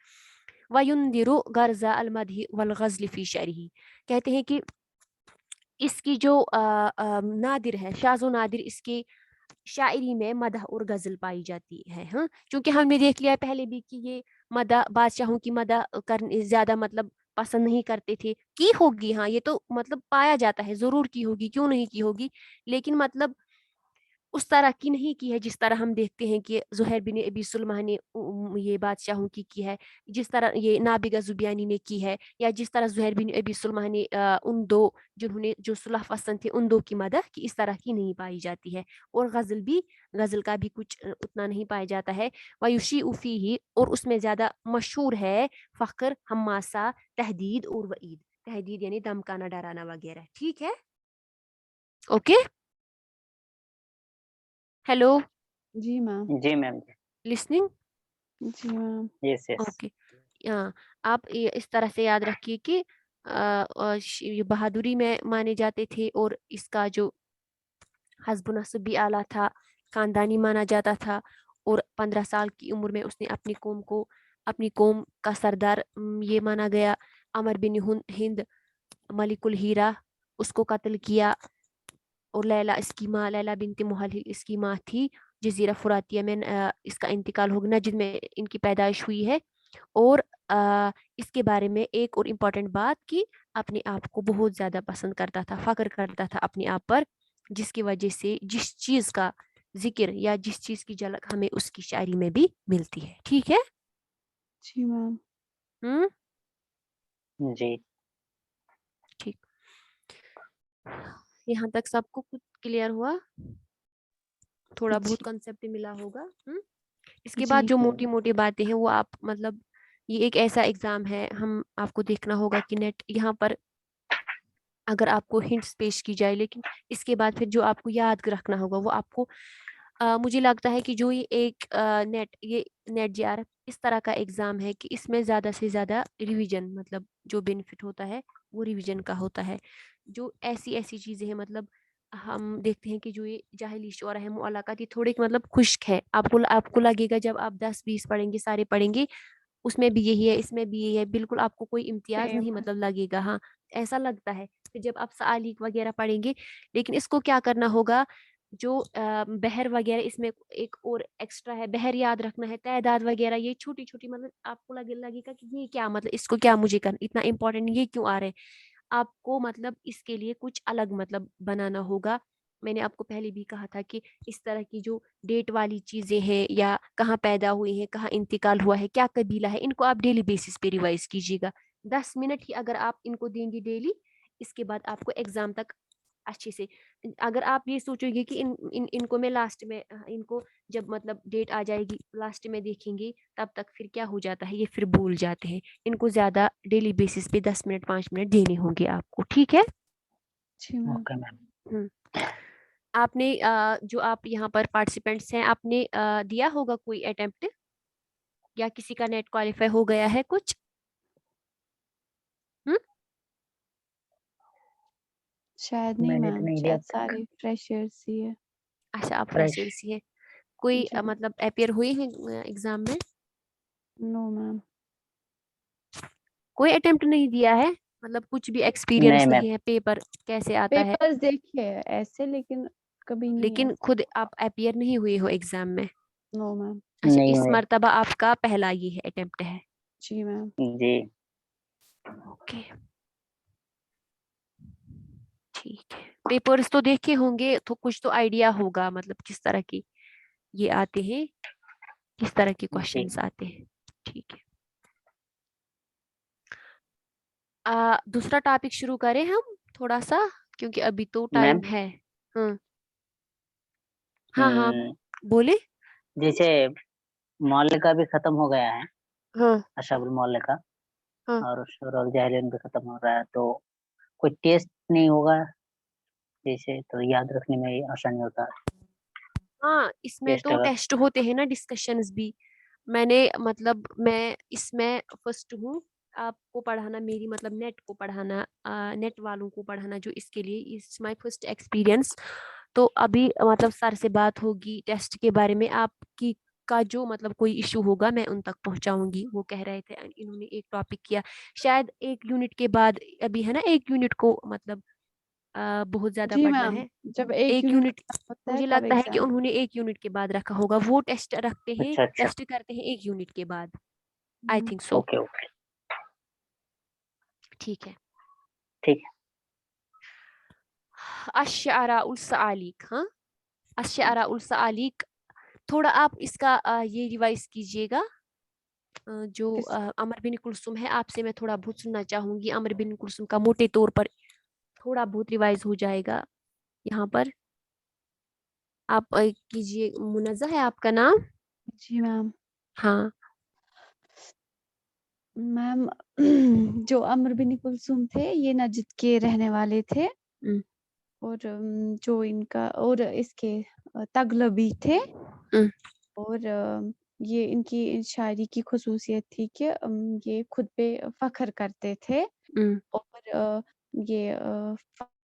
[SPEAKER 2] वयुनदिरु गर्जा अल मदही वल गज़ल फी शअरिही, कहते हैं कि इसकी जो नादिर है, शाज़ो नादिर इसकी शायरी में मदह और गज़ल पाई जाती है। हाँ, क्योंकि हमने देख लिया पहले भी कि ये मदह बादशाहों की मदह करने ज़्यादा मतलब पसंद नहीं करते थे, की होगी, हाँ ये तो मतलब पाया जाता है, ज़रूर की होगी, क्यों नहीं की होगी, लेकिन मतलब उस तरह की नहीं की है जिस तरह हम देखते हैं कि ज़ुहैर बिन अबी सुलमा ने ये बादशाहों की है, जिस तरह ये नाबिगा ज़ुबियानी ने की है, या जिस तरह ज़ुहैर बिन अबी सुलमा ने उन दो जिन्होंने जो सुलह पसंद थे उन दो की मदह की, इस तरह की नहीं पाई जाती है। और गज़ल का भी कुछ उतना नहीं पाया जाता है। वयुशी उफ़ी ही, और उसमें ज़्यादा मशहूर है फ़ख्र, हमासा, तहदीद और वईद, तहदीद यानी धमकाना डराना वगैरह, ठीक है, ओके, हेलो,
[SPEAKER 3] जी मैम।
[SPEAKER 1] जी मैम।
[SPEAKER 2] लिसनिंग,
[SPEAKER 3] जी मैम।
[SPEAKER 1] Yes yes.
[SPEAKER 2] ओके। हाँ, आप ये इस तरह से याद रखिए कि ये बहादुरी में माने जाते थे, और इसका जो हस्ब नस्ब भी आला था, खानदानी माना जाता था, और 15 साल की उम्र में उसने अपनी कौम का सरदार ये माना गया। अमर बिन हिंद मलिकुल हीरा, उसको कत्ल किया, और लैला बिनती मुहल्लिल इसकी माँ थी। जजीरा फुरातिया में इसका इंतकाल हो गया, नजद में इनकी पैदाइश हुई है। और इसके बारे में एक और इम्पॉर्टेंट बात कि अपने आप को बहुत ज़्यादा पसंद करता था, फ़ख्र करता था अपने आप पर, जिसकी वजह से जिस चीज़ का जिक्र या जिस चीज़ की झलक हमें उसकी शायरी में भी मिलती है, ठीक है।
[SPEAKER 3] जी मैम।
[SPEAKER 2] हम्म,
[SPEAKER 1] जी
[SPEAKER 2] ठीक, यहाँ तक सबको कुछ क्लियर हुआ, थोड़ा बहुत
[SPEAKER 3] जी।
[SPEAKER 2] कंसेप्ट मिला होगा। इसके बाद
[SPEAKER 3] जी।
[SPEAKER 2] जो मोटी मोटी बातें हैं वो आप मतलब, ये एक ऐसा एग्जाम है, हम आपको देखना होगा कि नेट यहाँ पर अगर आपको हिंट्स पेश की जाए, लेकिन इसके बाद फिर जो आपको याद रखना होगा वो आपको मुझे लगता है कि जो ये नेट जेआरएफ इस तरह का एग्जाम है कि इसमें ज़्यादा से ज़्यादा रिवीजन मतलब जो बेनिफिट होता है वो रिवीजन का होता है। जो ऐसी ऐसी चीज़ें हैं मतलब हम देखते हैं कि जो ये जाहिली शोरा है मुअल्लक़ात, ये थोड़े मतलब खुश्क है, आपको आपको लगेगा जब आप 10-20 पढ़ेंगे, सारे पढ़ेंगे, اس میں بھی یہی ہے, اس میں بھی یہی ہے, بالکل آپ کو کوئی امتیاز
[SPEAKER 3] Same.
[SPEAKER 2] نہیں مطلب لگے گا. ہاں ایسا لگتا ہے کہ جب آپ سالیک وغیرہ پڑھیں گے, لیکن اس کو کیا کرنا ہوگا, جو بحر وغیرہ اس میں ایک اور ایکسٹرا ہے, بحر یاد رکھنا ہے, تعداد وغیرہ, یہ چھوٹی چھوٹی مطلب آپ کو لگے گا کہ یہ کیا مطلب اس کو کیا مجھے کرنا, اتنا امپورٹنٹ یہ کیوں آ رہے ہیں. آپ کو مطلب اس کے لیے کچھ الگ مطلب بنانا ہوگا. میں نے آپ کو پہلے بھی کہا تھا کہ اس طرح کی جو ڈیٹ والی چیزیں ہیں, یا کہاں پیدا ہوئی ہیں, کہاں انتقال ہوا ہے, کیا قبیلہ ہے, ان کو آپ ڈیلی بیسس پہ ریوائز کیجیے گا. 10 منٹ ہی اگر آپ ان کو دیں گے ڈیلی, اس کے بعد آپ کو ایگزام تک اچھے سے, اگر آپ یہ سوچو گے کہ ان کو میں لاسٹ میں, ان کو جب مطلب ڈیٹ آ جائے گی لاسٹ میں دیکھیں گے, تب تک پھر کیا ہو جاتا ہے, یہ پھر بھول جاتے ہیں. ان کو زیادہ ڈیلی بیسس پہ 10 منٹ 5 منٹ دینے ہوں گے آپ کو, ٹھیک ہے.
[SPEAKER 3] جی میم.
[SPEAKER 1] Okay ma'am.
[SPEAKER 2] آپ نے جو آپ یہاں پر پارٹیسپینٹس ہیں, آپ نے دیا ہوگا کوئی اٹیمپٹ, یا کسی کا نیٹ کوالیفائی ہو گیا ہے کچھ؟
[SPEAKER 3] شاید نہیں
[SPEAKER 1] میں نے تو
[SPEAKER 3] میم,
[SPEAKER 1] نہیں دیا
[SPEAKER 3] شاید سارے فریشرز ہی ہے.
[SPEAKER 2] اچھا آپ
[SPEAKER 1] فریش.
[SPEAKER 2] فریشرس ہی ہے. کوئی
[SPEAKER 3] جی
[SPEAKER 2] مطلب اپیئر ہوئے ہیں ایگزام میں؟
[SPEAKER 3] نو میم.
[SPEAKER 2] کوئی اٹیمپٹ نہیں دیا ہے, مطلب کچھ بھی
[SPEAKER 1] نہیں
[SPEAKER 2] ایکسپیرینس
[SPEAKER 1] میم.
[SPEAKER 2] نہیں ہے, پیپر کیسے آتا ہے,
[SPEAKER 3] پیپرز دیکھے ایسے, لیکن کبھی نہیں
[SPEAKER 2] لیکن خود آپ اپیئر نہیں ہوئے ہو ایگزام میں؟
[SPEAKER 3] نو میم.
[SPEAKER 2] اچھا
[SPEAKER 1] نہیں
[SPEAKER 2] اس
[SPEAKER 1] ہوئے.
[SPEAKER 2] مرتبہ آپ کا پہلا یہ ہے اٹیمپٹ ہے.
[SPEAKER 3] جی میم.
[SPEAKER 1] جی.
[SPEAKER 2] اوکے ٹھیک ہے. پیپرز تو دیکھے ہوں گے تو کچھ تو آئیڈیا ہوگا, مطلب کس طرح کی یہ آتے ہیں, کس طرح کے
[SPEAKER 1] جی
[SPEAKER 2] کوشچنس آتے ہیں. ٹھیک ہے, دوسرا ٹاپک شروع کریں ہم تھوڑا سا, کیونکہ ابھی تو
[SPEAKER 1] میم.
[SPEAKER 2] ٹائم ہے. ہاں بولے.
[SPEAKER 1] جیسے محلے کا بھی ختم ہو گیا ہے,
[SPEAKER 2] ہاں
[SPEAKER 1] اشرف المحلے کا,
[SPEAKER 2] ہاں
[SPEAKER 1] اور شورا الجاہلین بھی ختم ہو رہا ہے, تو کوئی ٹیسٹ نہیں ہوگا جیسے, تو یاد رکھنے میں آسانی ہوتا ہے.
[SPEAKER 2] ہاں اس میں
[SPEAKER 1] ٹیسٹ
[SPEAKER 2] تو
[SPEAKER 1] اگر.
[SPEAKER 2] ٹیسٹ ہوتے ہیں نا, ڈسکشنز بھی. میں نے مطلب میں اس میں فرسٹ ہوں, آپ کو پڑھانا, میری مطلب نیٹ کو پڑھانا, نیٹ والوں کو پڑھانا جو اس کے لیے, اس مائی فرسٹ ایکسپیرئنس. تو ابھی مطلب سر سے بات ہوگی ٹیسٹ کے بارے میں, آپ کی کا جو مطلب کوئی ایشو ہوگا میں ان تک پہنچاؤں گی. وہ کہہ رہے تھے انہوں نے ایک ٹاپک کیا, شاید 1 یونٹ کے بعد, ابھی ہے نا 1 یونٹ کو مطلب بہت زیادہ
[SPEAKER 3] جی
[SPEAKER 2] پڑھنا
[SPEAKER 3] میم,
[SPEAKER 2] ہے.
[SPEAKER 3] جب 1
[SPEAKER 2] 1
[SPEAKER 3] یونٹ
[SPEAKER 2] یونٹ
[SPEAKER 3] ہوتا ہے
[SPEAKER 2] مجھے
[SPEAKER 3] تب
[SPEAKER 2] لگتا ہے کہ
[SPEAKER 3] ایگزام.
[SPEAKER 2] انہوں نے 1 یونٹ کے بعد رکھا ہوگا, وہ ٹیسٹ رکھتے ہیں,
[SPEAKER 1] اچھا اچھا.
[SPEAKER 2] ٹیسٹ کرتے ہیں 1 یونٹ کے بعد, I think so.
[SPEAKER 1] Okay okay.
[SPEAKER 2] ٹھیک ہے.
[SPEAKER 1] ٹھیک ہے.
[SPEAKER 2] الشعراء الصعاليق, ہاں الشعراء الصعاليق, تھوڑا آپ اس کا یہ ریوائز کیجئے گا. جو
[SPEAKER 3] کس
[SPEAKER 2] عمر بن کلثوم ہے, آپ سے میں تھوڑا بہت سننا چاہوں گی. عمر بن کلثوم کا موٹے طور پر تھوڑا بہت ریوائز ہو جائے گا یہاں پر. آپ کیجئے, منزہ ہے آپ کا نام؟
[SPEAKER 3] جی میم.
[SPEAKER 2] ہاں
[SPEAKER 3] میم جو عمر بن کلثوم تھے, یہ نجد کے رہنے والے تھے,
[SPEAKER 2] ام،
[SPEAKER 3] اور جو ان کا, اور اس کے تغلبی تھے,
[SPEAKER 2] ام،
[SPEAKER 3] اور یہ ان کی شاعری کی خصوصیت تھی کہ یہ خود پہ فخر کرتے تھے.
[SPEAKER 2] ام،
[SPEAKER 3] اور یہ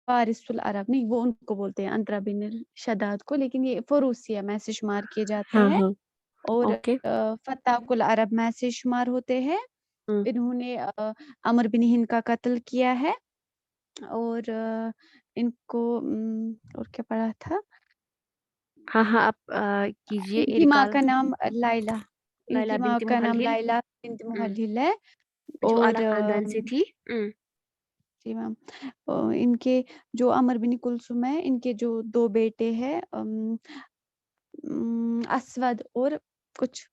[SPEAKER 3] فارس العرب نہیں, وہ ان کو بولتے ہیں انترا بن شداد کو, لیکن یہ فروسیہ میں سے شمار کیے جاتے
[SPEAKER 2] ہاں
[SPEAKER 3] ہیں,
[SPEAKER 2] ہاں
[SPEAKER 3] اور
[SPEAKER 2] اوکے.
[SPEAKER 3] فتح العرب میں سے شمار ہوتے ہیں.
[SPEAKER 2] ام،
[SPEAKER 3] انہوں نے عمر بن ہند کا قتل کیا ہے, اور ان کو اور کیا پڑھا تھا,
[SPEAKER 2] ہاں ہاں آپ کیجئے
[SPEAKER 3] ان کی ماں
[SPEAKER 2] ریکال.
[SPEAKER 3] کا نام لائلہ, ان
[SPEAKER 2] لیلا
[SPEAKER 3] کی ماں
[SPEAKER 2] بنت
[SPEAKER 3] کا نام
[SPEAKER 2] محلل,
[SPEAKER 3] لائلہ بنت محلل ہے.
[SPEAKER 2] جو
[SPEAKER 3] اور
[SPEAKER 2] اعلیٰ خاندان سے تھی.
[SPEAKER 3] جی میم, ان کے جو عمر بن کلثوم ہے, ان کے جو 2 بیٹے ہیں, اسود اور کچھ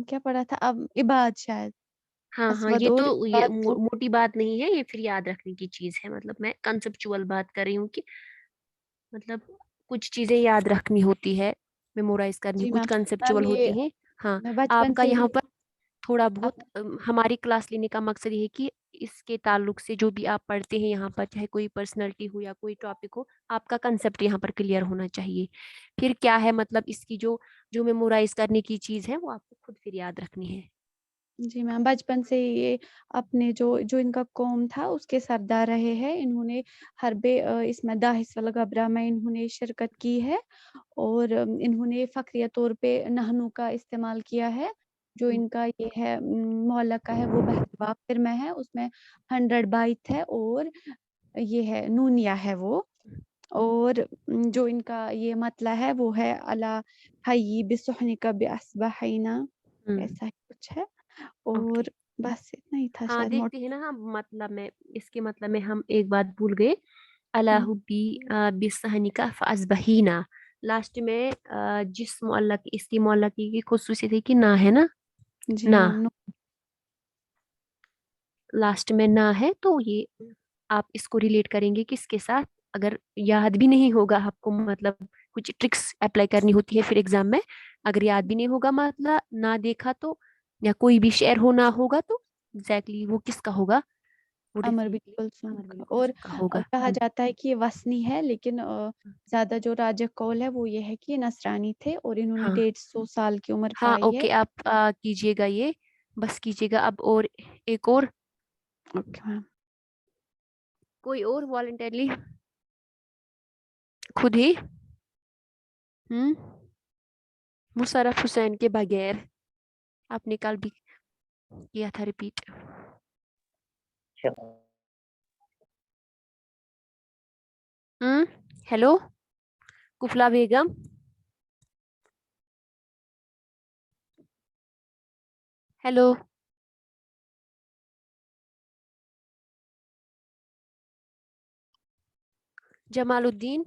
[SPEAKER 3] کیا پڑھا تھا اب, عباد شاید,
[SPEAKER 2] ہاں ہاں,
[SPEAKER 3] اسود
[SPEAKER 2] یہ
[SPEAKER 3] اور
[SPEAKER 2] تو یہ
[SPEAKER 3] عباد کو.
[SPEAKER 2] موٹی بات نہیں ہے, یہ پھر یاد رکھنے کی چیز ہے. مطلب میں کنسپچول بات کر رہی ہوں کہ مطلب کچھ چیزیں یاد رکھنی ہوتی ہے, میمورائز کرنی,
[SPEAKER 3] جی
[SPEAKER 2] کچھ
[SPEAKER 3] میم. میم
[SPEAKER 2] کنسپچول
[SPEAKER 3] یہ
[SPEAKER 2] ہوتی ہیں. ہاں
[SPEAKER 3] میں
[SPEAKER 2] آپ
[SPEAKER 3] بچپن
[SPEAKER 2] کا
[SPEAKER 3] سے
[SPEAKER 2] یہاں
[SPEAKER 3] ہی
[SPEAKER 2] پر تھوڑا
[SPEAKER 3] اب-
[SPEAKER 2] بہت ہماری کلاس لینے کا مقصد یہ ہے کہ اس کے تعلق سے جو بھی آپ پڑھتے ہیں یہاں پر, چاہے کوئی پرسنالٹی ہو یا کوئی ٹاپک ہو, آپ کا کنسپٹ یہاں پر کلیئر ہونا چاہیے. پھر کیا ہے مطلب اس کی جو میمورائز کرنے کی چیز ہے, وہ آپ کو خود پھر یاد رکھنی ہے.
[SPEAKER 3] جی میم, بچپن سے ہی یہ اپنے جو ان کا قوم تھا اس کے سردار رہے ہیں. انہوں نے حرب اس میں داہس والغبرہ میں انہوں نے شرکت کی ہے, اور انہوں نے فخریہ طور پہ نہنو کا استعمال کیا ہے. جو ان کا یہ ہے معلقہ ہے وہ بحر وافر میں ہے، اس میں 100 بائت ہے اور یہ ہے نونیہ ہے وہ، اور جو ان کا یہ مطلع ہے وہ ہے اللہ حی بسحنک باسبحینا، ایسا ہی کچھ ہے، اور بس اتنا ہی تھا
[SPEAKER 2] ہاں
[SPEAKER 3] شاید
[SPEAKER 2] دیکھتے ہیں نا ہم مطلب میں اس کے مطلب میں ہم ایک بات بھول گئے، اللہ بسحنکا فاصبحینا، لاسٹ میں جس معلق اس کی معلقی کی خصوصیت ہے کہ نہ ہے نا،
[SPEAKER 3] جی
[SPEAKER 2] نہ
[SPEAKER 3] نو
[SPEAKER 2] لاسٹ میں نہ ہے، تو یہ آپ اس کو ریلیٹ کریں گے کس کے ساتھ، اگر یاد بھی نہیں ہوگا آپ کو، مطلب کچھ ٹرکس اپلائی کرنی ہوتی ہے پھر ایگزام میں، اگر یاد بھی نہیں ہوگا مطلب نہ دیکھا تو، یا کوئی بھی شعر ہونا ہوگا تو ایگزیکٹلی وہ کس کا ہوگا، وہ
[SPEAKER 3] امر
[SPEAKER 2] definitely
[SPEAKER 3] بالکل سن
[SPEAKER 2] امر
[SPEAKER 3] کا،
[SPEAKER 2] بن
[SPEAKER 3] اور
[SPEAKER 2] کلثوم کا ہوگا۔
[SPEAKER 3] کہا جاتا ہے کہ یہ وسنی ہے، لیکن زیادہ جو راجح قول ہے وہ یہ ہے کہ یہ نصرانی تھے اور انہوں نے
[SPEAKER 2] ہاں
[SPEAKER 3] 150 سال کی عمر
[SPEAKER 2] ہاں
[SPEAKER 3] پائی ہے۔
[SPEAKER 2] اوکے، آپ کیجئے گا یہ، بس کیجئے گا اب، اور ایک اور
[SPEAKER 3] اوکے میم،
[SPEAKER 2] کوئی اور والنٹرلی خود ہی مشرف حسین کے بغیر، آپ نے کل بھی کیا تھا ریپیٹ۔ ہیلو کفلا بیگم، ہیلو جمال الدین،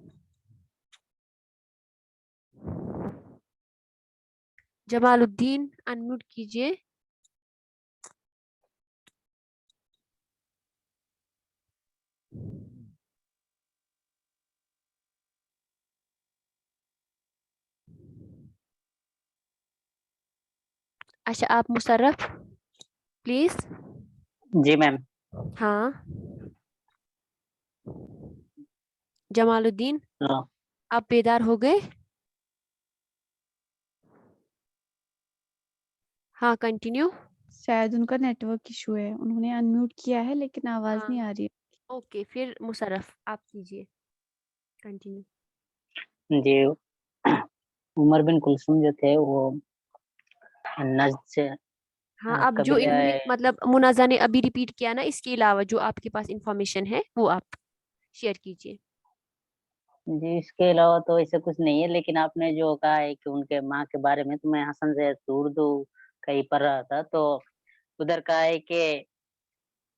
[SPEAKER 2] جمال الدین انمیوٹ کیجئے۔ اچھا آپ مشرف پلیز،
[SPEAKER 1] جی میم،
[SPEAKER 2] ہاں جمال الدین
[SPEAKER 1] ہاں
[SPEAKER 2] آپ بیدار ہو گئے؟ ہاں کنٹینیو۔
[SPEAKER 3] شاید ان کا نیٹ ورک ایشو ہے، انہوں نے انمیوٹ کیا ہے لیکن آواز
[SPEAKER 2] ہاں
[SPEAKER 3] نہیں آ رہی ہے۔
[SPEAKER 2] اوکے پھر مشرف آپ کیجئے کنٹینیو۔
[SPEAKER 1] جی عمر بن کلثوم جو تھے وہ نجد سے
[SPEAKER 2] ہاں اب جو
[SPEAKER 1] قبیلہ،
[SPEAKER 2] انہوں نے مطلب منازع نے ابھی ریپیٹ کیا نا، اس کے علاوہ جو آپ کے پاس انفارمیشن ہے وہ آپ شیئر کیجئے۔
[SPEAKER 1] جی اس کے علاوہ تو ایسے کچھ نہیں ہے، لیکن آپ نے جو کہا ہے کہ ان کے ماں کے بارے میں، تو میں حسن سے اردو کہیں پڑھ رہا تھا، تو ادھر کہا ہے کہ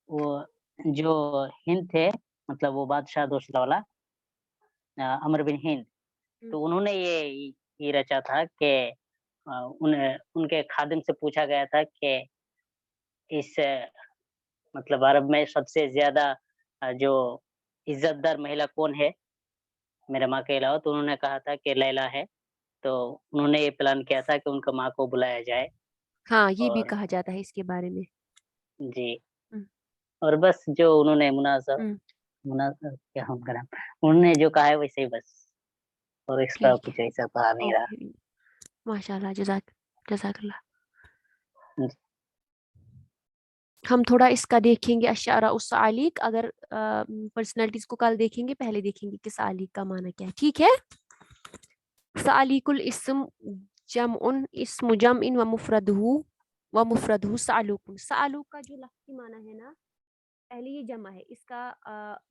[SPEAKER 1] وہ جو ہند تھے، مطلب وہ بادشاہ دوسرا والا امر بن ہند، تو انہوں نے یہ رچا تھا کہ ان کے خادم سے پوچھا گیا تھا کہ اس مطلب عرب میں سب سے زیادہ جو عزت دار مہیلا کون ہے میرے ماں کے علاوہ، تو انہوں نے کہا تھا کہ لیلا ہے، تو انہوں نے یہ پلان کیا تھا کہ ان کا ماں کو بلایا جائے،
[SPEAKER 2] ہاں یہ بھی
[SPEAKER 1] اور
[SPEAKER 2] کہا جاتا ہے اس کے بارے میں۔
[SPEAKER 1] جی
[SPEAKER 2] ہم،
[SPEAKER 1] اور بس جو انہوں نے
[SPEAKER 2] ہم،
[SPEAKER 1] کیا ہم کریں، انہوں نے جو کہا ہے ویسے ہی بس، اور ایکسٹرا
[SPEAKER 2] ٹھیک ہے
[SPEAKER 1] کچھ ایسا کہا نہیں رہا۔
[SPEAKER 2] اوکے، ماشاء اللہ، جزاک اللہ۔
[SPEAKER 1] جی
[SPEAKER 2] ہم تھوڑا اس کا دیکھیں گے اشعار السعالیق، اگر پرسنالٹیز کو کل دیکھیں گے، پہلے دیکھیں گے کہ سعالیق کا معنی کیا ہے، ٹھیک ہے؟ سعالیق الاسم جمع، اسم جمع و مفردہ سعلوق، سعلوق کا جو لفظی معنی ہے نا، پہلے یہ جمع ہے، اس کا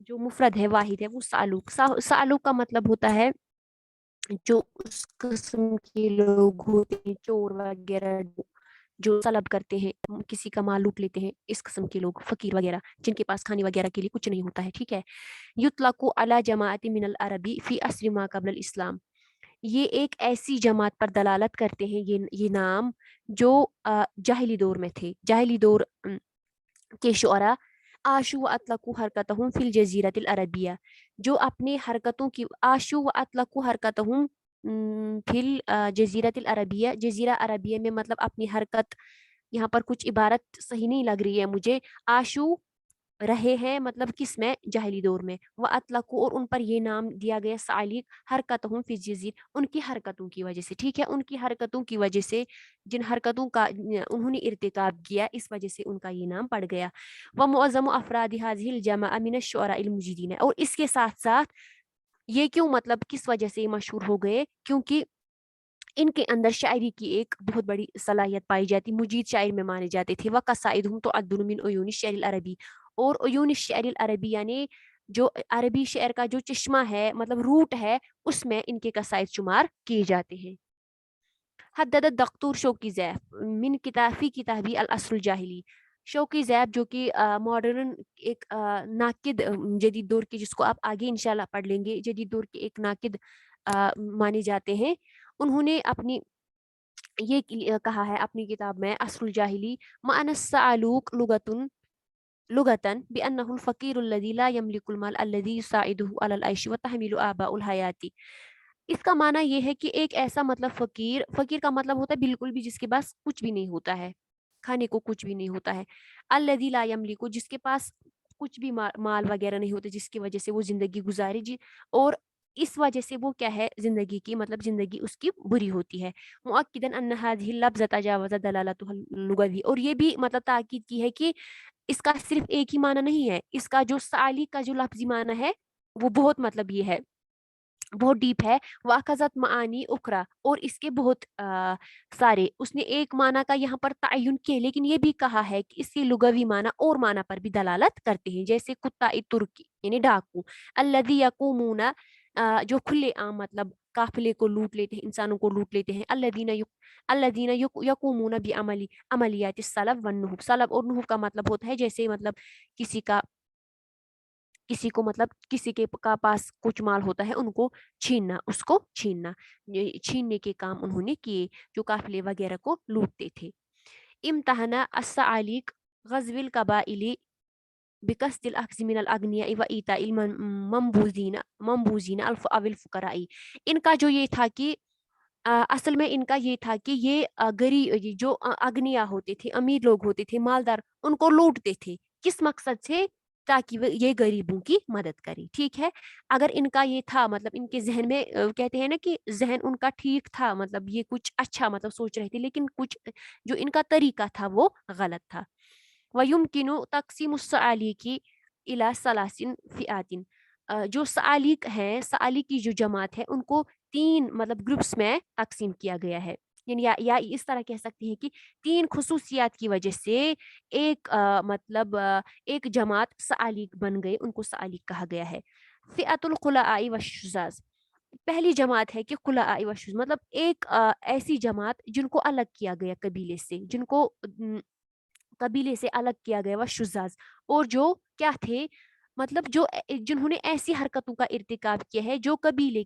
[SPEAKER 2] جو مفرد ہے واحد ہے وہ سعلوق، سعلوق کا مطلب ہوتا ہے جو اس قسم کے لوگ ہوتے ہیں، چور وغیرہ جو طلب کرتے ہیں، کسی کا مال لوٹ لیتے ہیں، اس قسم کے لوگ، فقیر وغیرہ جن کے پاس کھانے وغیرہ کے لیے کچھ نہیں ہوتا ہے، ٹھیک ہے؟ یطلق علی جماعت من العرب فی عصر ما قبل الاسلام، یہ ایک ایسی جماعت پر دلالت کرتے ہیں یہ نام جو جاہلی دور میں تھے، جاہلی دور کے شعراء، آشو و اطلقوا حرکتہم فی الجزیرۃ العربیہ، جو اپنے حرکتوں کی، آشو و اطلقوا حرکتہم فی الجزیرۃ العربیہ، جزیرہ عربیہ میں، مطلب اپنی حرکت، یہاں پر کچھ عبارت صحیح نہیں لگ رہی ہے مجھے، آشو رہے ہیں مطلب کس میں، جاہلی دور میں، وہ اطلقوا اور ان پر یہ نام دیا گیا سعالیق، حرکتہم فی الجزیر، ان کی حرکتوں کی وجہ سے، ٹھیک ہے؟ ان کی حرکتوں کی وجہ سے، جن حرکتوں کا انہوں نے ارتکاب کیا، اس وجہ سے ان کا یہ نام پڑ گیا۔ ومعظم افراد هذه الجماعة من الشعراء المجیدین، اور اس کے ساتھ ساتھ یہ کیوں، مطلب کس وجہ سے یہ مشہور ہو گئے، کیونکہ ان کے اندر شاعری کی ایک بہت بڑی صلاحیت پائی جاتی، مجید شاعر میں مانے جاتے تھے. وقصائدہم تعد من عیون الشعر العربی، اور عیون الشعر العربی یعنی جو عربی شعر کا جو چشمہ ہے، مطلب روٹ ہے، اس میں ان کے قصائد شمار کیے جاتے ہیں. حدد الدکتور شوقی زیب من کتابی کتابی الاصل الجاہلی، شوقی زیب جو کہ ماڈرن ایک ناقد جدید دور کے، جس کو آپ آگے انشاءاللہ پڑھ لیں گے، جدید دور کے ایک ناقد مانے جاتے ہیں. انہوں نے اپنی یہ کہا ہے اپنی کتاب میں اصل الجاہلی، معنی السعلوق لغتن بأنه الفقیر الذي لا يملك المال الذي يساعده على العيش وتحمل آباء الحیاتی. اس کا معنی یہ ہے کہ ایک ایسا مطلب فقیر کا مطلب ہوتا ہے بالکل بھی جس کے پاس کچھ بھی نہیں ہوتا ہے، کھانے کو کچھ بھی نہیں ہوتا ہے. الذی لا یملک، جس کے پاس کچھ بھی مال وغیرہ نہیں ہوتے جس کی وجہ سے وہ زندگی گزارے جی، اور اس وجہ سے وہ کیا ہے زندگی کی، مطلب زندگی اس کی بری ہوتی ہے. مؤکدن ان هذه اللفظ تجاوز دلالتها اللغوی، اور یہ بھی مطلب تاکید کی ہے کہ اس کا صرف ایک ہی معنی نہیں ہے، اس کا جو سالی کا جو لفظی معنی ہے وہ بہت مطلب یہ ہے، بہت ڈیپ ہے. واخذت معانی اخرى، اور اس کے بہت سارے، اس نے ایک معنی کا یہاں پر تعین کیا، لیکن یہ بھی کہا ہے کہ اس کے لغوی معنی اور معنی پر بھی دلالت کرتے ہیں، جیسے کتا ترکی یعنی ڈاکو، الذی یقومون جو کھلے عام مطلب قافلے کو لوٹ لیتے ہیں، انسانوں کو لوٹ لیتے ہیں. الذین یقومون بعملیات السلب والنہب، سلب اور نہب کا مطلب ہوتا ہے جیسے مطلب کسی کو مطلب کسی کے پاس کچھ مال ہوتا ہے، ان کو چھیننا، اس کو چھیننا، چھیننے کے کام انہوں نے کیے جو قافلے وغیرہ کو لوٹتے تھے. امتحنا السعالق غزو القبائل بقصد الاخذ من الاغنیاء و ایتاء المنبوذین او الفقراء. ان کا جو یہ تھا کہ اصل میں ان کا یہ تھا کہ یہ غریب جو اغنیا ہوتے تھے، امیر لوگ ہوتے تھے، مالدار، ان کو لوٹتے تھے. کس مقصد سے؟ تاکہ یہ غریبوں کی مدد کرے. ٹھیک ہے، اگر ان کا یہ تھا مطلب ان کے ذہن میں کہتے ہیں نا کہ ذہن ان کا ٹھیک تھا، مطلب یہ کچھ اچھا مطلب سوچ رہے تھے، لیکن کچھ جو ان کا طریقہ تھا وہ غلط تھا. وَيُمْكِنُ تَقْسِيمُ السَّعَالِقِ إِلَى ثَلَاثٍ فِئَاتٍ، جو سعالق ہیں، سعالق کی جو جماعت ہے، ان کو 3 مطلب گروپس میں تقسیم کیا گیا ہے. یعنی یا اس طرح کہہ سکتے ہیں کہ 3 خصوصیات کی وجہ سے ایک مطلب ایک جماعت سعالق بن گئے، ان کو سعالق کہا گیا ہے. فئۃ الخلاء والشذاذ، پہلی جماعت ہے کہ خلاء والشذاذ، مطلب ایک ایسی جماعت جن کو الگ کیا گیا قبیلے سے، جن کو قبیلے سے الگ کیا گیا، شذاذ، اور جو کیا تھے مطلب جنہوں نے ایسی حرکتوں کا ارتکاب کیا ہے جو قبیلے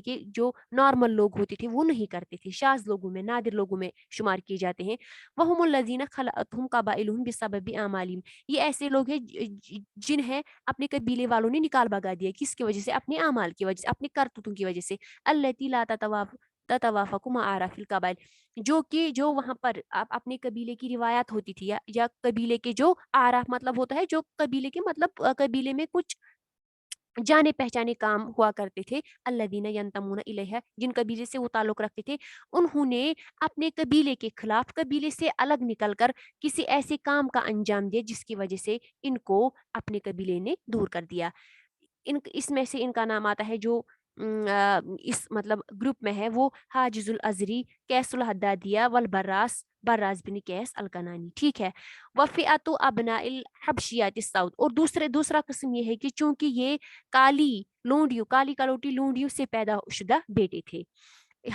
[SPEAKER 2] کے جو نارمل لوگ ہوتے تھے وہ نہیں کرتے تھے، شاذ لوگوں میں، نادر لوگوں میں شمار کیے جاتے ہیں. وَهُمُ الَّذِينَ خَلَأَتْهُمْ قَبَائِلُهُمْ بِسَبَبِ أَعْمَالِهِمْ، یہ ایسے لوگ ہیں جنہیں اپنے قبیلے والوں نے نکال بھگا دیا، کس کی وجہ سے؟ اپنے اعمال کی وجہ سے، اپنے کرتوتوں کی وجہ سے. الَّتِي لَا تتوافق مع عَرَفِ الْقَبَائِل، جو وہاں پر اپنے قبیلے کی روایات ہوتی تھی، یا قبیلے کے جو آراف مطلب ہوتا ہے جو قبیلے کے مطلب قبیلے میں کچھ جانے پہچانے کام ہوا کرتے تھے. الذین ینتمون الیہ، جن قبیلے سے وہ تعلق رکھتے تھے، انہوں نے اپنے قبیلے کے خلاف قبیلے سے الگ نکل کر کسی ایسے کام کا انجام دیا جس کی وجہ سے ان کو اپنے قبیلے نے دور کر دیا. اس میں سے ان کا نام آتا ہے جو اس مطلب گروپ میں ہے، وہ حاجز الازری، کیس الحدادیہ والبراس، براس بن کیس الکنانی. ٹھیک ہے. وفئت ابناء الحبشیات السعود، اور دوسرا قسم یہ ہے کہ چونکہ یہ کالی کالوٹی لونڈیوں سے پیدا شدہ بیٹے تھے.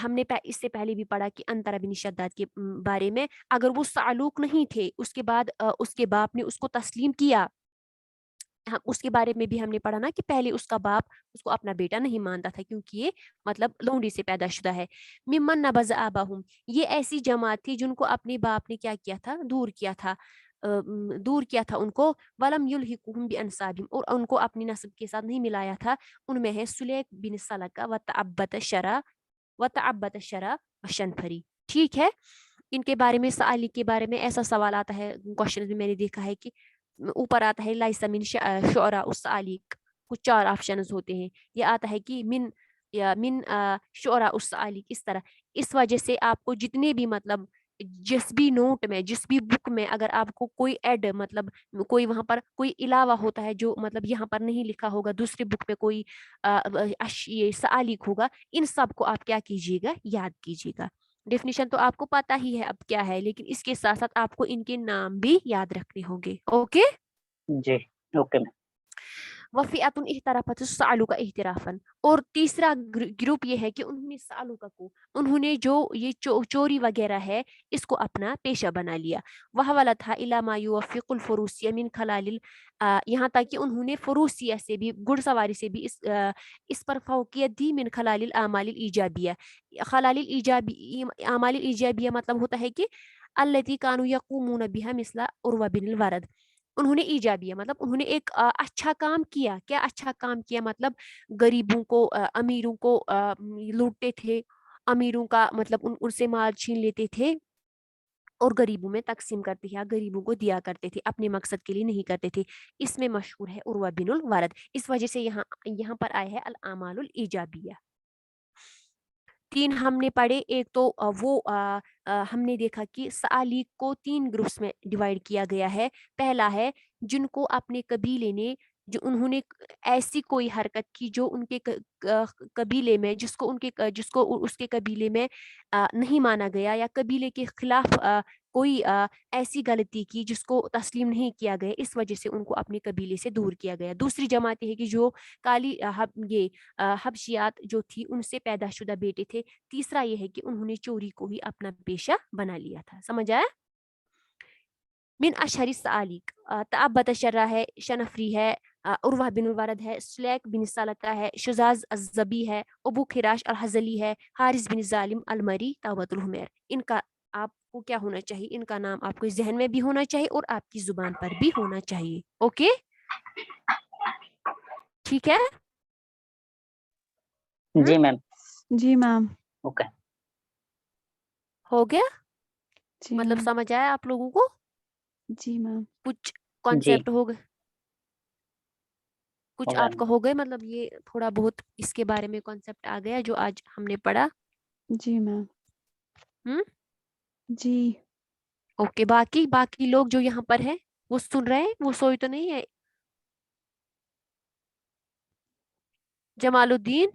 [SPEAKER 2] ہم نے اس سے پہلے بھی پڑھا کہ انتر بن شداد کے بارے میں، اگر وہ سعلوق نہیں تھے، اس کے بعد اس کے باپ نے اس کو تسلیم کیا، اس کے بارے میں بھی ہم نے پڑھا نا کہ پہلے اس کا باپ اس کو اپنا بیٹا نہیں مانتا تھا کیونکہ یہ مطلب لونڈی سے پیدا شدہ ہے. ممن نبذ آباہم، یہ ایسی جماعت تھی جن کو اپنے باپ نے کیا کیا تھا؟ دور کیا تھا ان کو. ولم یلحقہم بانسابہم، اور ان کو اپنی نسب کے ساتھ نہیں ملایا تھا. ان میں ہے سلیک بن سلقہ وتعبت الشرع وشنفری. ٹھیک ہے. ان کے بارے میں سعالق کے بارے میں ایسا سوال آتا ہے کوشچن میں نے دیکھا ہے کہ اوپر آتا ہے لیس من شعراء السعالق، کچھ 4 آپشنز ہوتے ہیں. یہ آتا ہے کہ من شعراء السعالق، اس طرح، اس وجہ سے آپ کو جتنے بھی مطلب जिस भी नोट में, जिस भी बुक में अगर आपको कोई ऐड मतलब कोई वहां पर कोई इलावा होता है जो मतलब यहाँ पर नहीं लिखा होगा, दूसरी बुक पे कोई ये सआलिक होगा, इन सब को आप क्या कीजिएगा, याद कीजिएगा। डेफिनेशन तो आपको पता ही है अब क्या है, लेकिन इसके साथ साथ आपको इनके नाम भी याद रखने होंगे। ओके।
[SPEAKER 1] जी ओके मैम।
[SPEAKER 2] वफ़िअतुन इहतरफत सअलुका इहतिराफन। और तीसरा ग्रुप ये है कि उन्होंने सअलुका को, उन्होंने जो ये चोरी वगैरह है इसको अपना पेशा बना लिया। वह वाला था इला मा युवफ़िकुल फुरूसिया मिन खलालिल, यहाँ तक कि उन्होंने फुरूसिया से भी, घुड़सवारी से भी इस पर फौकियत दी मिन खलालिल आमालिल ईजाबिया। खलालिल ईजाबी आमालिल ईजाबिया मतलब होता है कि अल्लती कानू यक़ूमून बिहा मिसला उर्वा बिनिल वरद। उन्होंने ईजाबिया मतलब उन्होंने एक अच्छा काम किया। क्या अच्छा काम किया मतलब गरीबों को अमीरों को लूटते थे, अमीरों का मतलब उनसे माल छीन लेते थे और गरीबों में तकसीम करते थे या गरीबों को दिया करते थे, अपने मकसद के लिए नहीं करते थे। इसमें मशहूर है उर्वा बिनुल वरद। इस वजह से यहाँ यहाँ पर आया है अल आमालुल ईजाबिया। 3 हमने पढ़े। एक तो हमने देखा कि सआलिक को 3 ग्रुप्स में डिवाइड किया गया है। पहला है जिनको अपने कबीले ने, जो उन्होंने ऐसी कोई हरकत की जो उनके कबीले में, जिसको उसके कबीले में नहीं माना गया, या कबीले के खिलाफ कोई ऐसी गलती की जिसको तस्लीम नहीं किया गया, इस वजह से उनको अपने कबीले से दूर किया गया। दूसरी जमात है कि जो काली हबशियात जो थी उनसे पैदाशुदा बेटे थे। तीसरा ये है कि उन्होंने चोरी को ही अपना पेशा बना लिया था। समझ आया? मिन अशहरी सालिक तअब्बत शर्रा है, शनफरी है, उर्वा बिन वरद है, सुलैक बिन सलका है, शुजाज अज़्ज़बी है, अबू खिराश और हजली है, हारिस बिन जालिम अलमरी, तौबतुल हुमैर। इनका आपको क्या होना चाहिए, इनका नाम आपको जहन में भी होना चाहिए और आपकी जुबान पर भी होना चाहिए। ओके, ठीक है।
[SPEAKER 1] जी मैम।
[SPEAKER 3] जी मैम।
[SPEAKER 1] ओके।
[SPEAKER 2] हो गया?
[SPEAKER 3] जी
[SPEAKER 2] मतलब
[SPEAKER 3] मैम।
[SPEAKER 2] समझ आया आप लोगों को?
[SPEAKER 3] जी मैम।
[SPEAKER 2] कुछ
[SPEAKER 1] जी
[SPEAKER 2] कॉन्सेप्ट हो गए, कुछ
[SPEAKER 1] हो गया
[SPEAKER 2] आपका हो गए, मतलब ये थोड़ा बहुत इसके बारे में कॉन्सेप्ट आ गया जो आज हमने पढ़ा।
[SPEAKER 3] जी मैम।
[SPEAKER 2] हम्म।
[SPEAKER 3] जी।
[SPEAKER 2] ओके, बाकी बाकी लोग जो यहाँ पर है वो सुन रहे हैं, वो सोई तो नहीं है? जमालुद्दीन,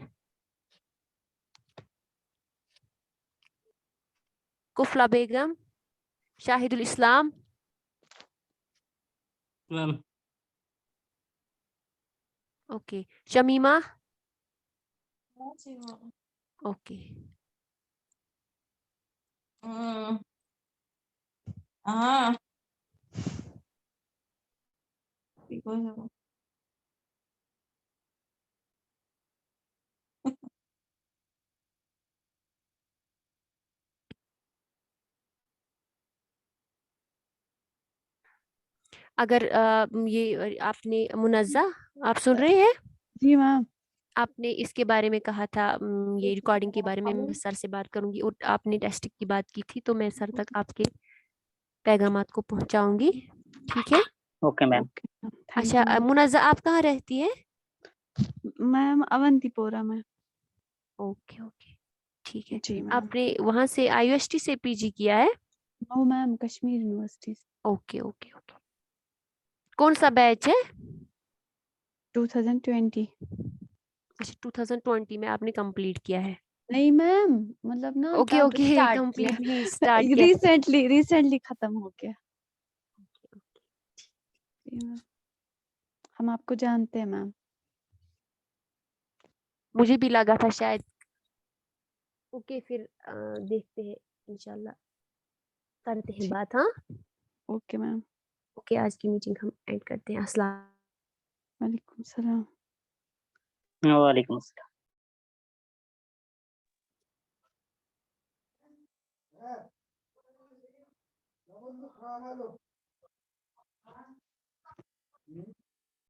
[SPEAKER 2] कुफला बेगम, शाहिदुल इस्लाम,
[SPEAKER 5] मैम।
[SPEAKER 2] ओके, शमीमा, ओके,
[SPEAKER 5] हाँ
[SPEAKER 2] अगर ये आपने मुनज़्ज़ा, आप सुन रहे हैं?
[SPEAKER 3] जी मैम।
[SPEAKER 2] आपने इसके बारे में कहा था, ये रिकॉर्डिंग के बारे में मैं सर से बात करूंगी, और आपने टेस्टिंग की बात की थी, तो मैं सर तक आपके पैगामात को पहुंचाऊंगी। ठीक है।
[SPEAKER 1] Okay ma'am.
[SPEAKER 3] Okay ma'am, thank
[SPEAKER 2] अच्छा,
[SPEAKER 3] यू मैम।
[SPEAKER 2] मुनज़्ज़ा आप कहाँ रहती है?
[SPEAKER 3] मैम अवंतीपोरा में।
[SPEAKER 2] ओके ओके, ठीक है।
[SPEAKER 3] जी मैम।
[SPEAKER 2] आपने वहां से IUST से PG किया है?
[SPEAKER 3] नो मैम, कश्मीर यूनिवर्सिटी से।
[SPEAKER 2] Okay okay okay. कौन सा बैच है?
[SPEAKER 3] 2020।
[SPEAKER 2] अच्छा, 2020 में आपने कंप्लीट किया है?
[SPEAKER 3] नहीं मैम, मतलब ना
[SPEAKER 2] ओके
[SPEAKER 3] तब
[SPEAKER 2] ओके,
[SPEAKER 3] स्टार्ट किया।
[SPEAKER 2] कंप्लीट नहीं, स्टार्ट किया।
[SPEAKER 3] रिसेंटली खत्म हो गया। जी मैम, हम आपको जानते हैं मैम।
[SPEAKER 2] मुझे भी लगा था शायद। ओके, फिर देखते हैं, इंशाल्लाह करते हैं
[SPEAKER 3] ठीक।
[SPEAKER 2] बात। हाँ,
[SPEAKER 3] ओके मैम।
[SPEAKER 2] ओके, आज की मीटिंग हम एंड करते हैं। अस्सलाम।
[SPEAKER 3] वालेकुम सलाम।
[SPEAKER 1] वालेकुम अस्सलाम।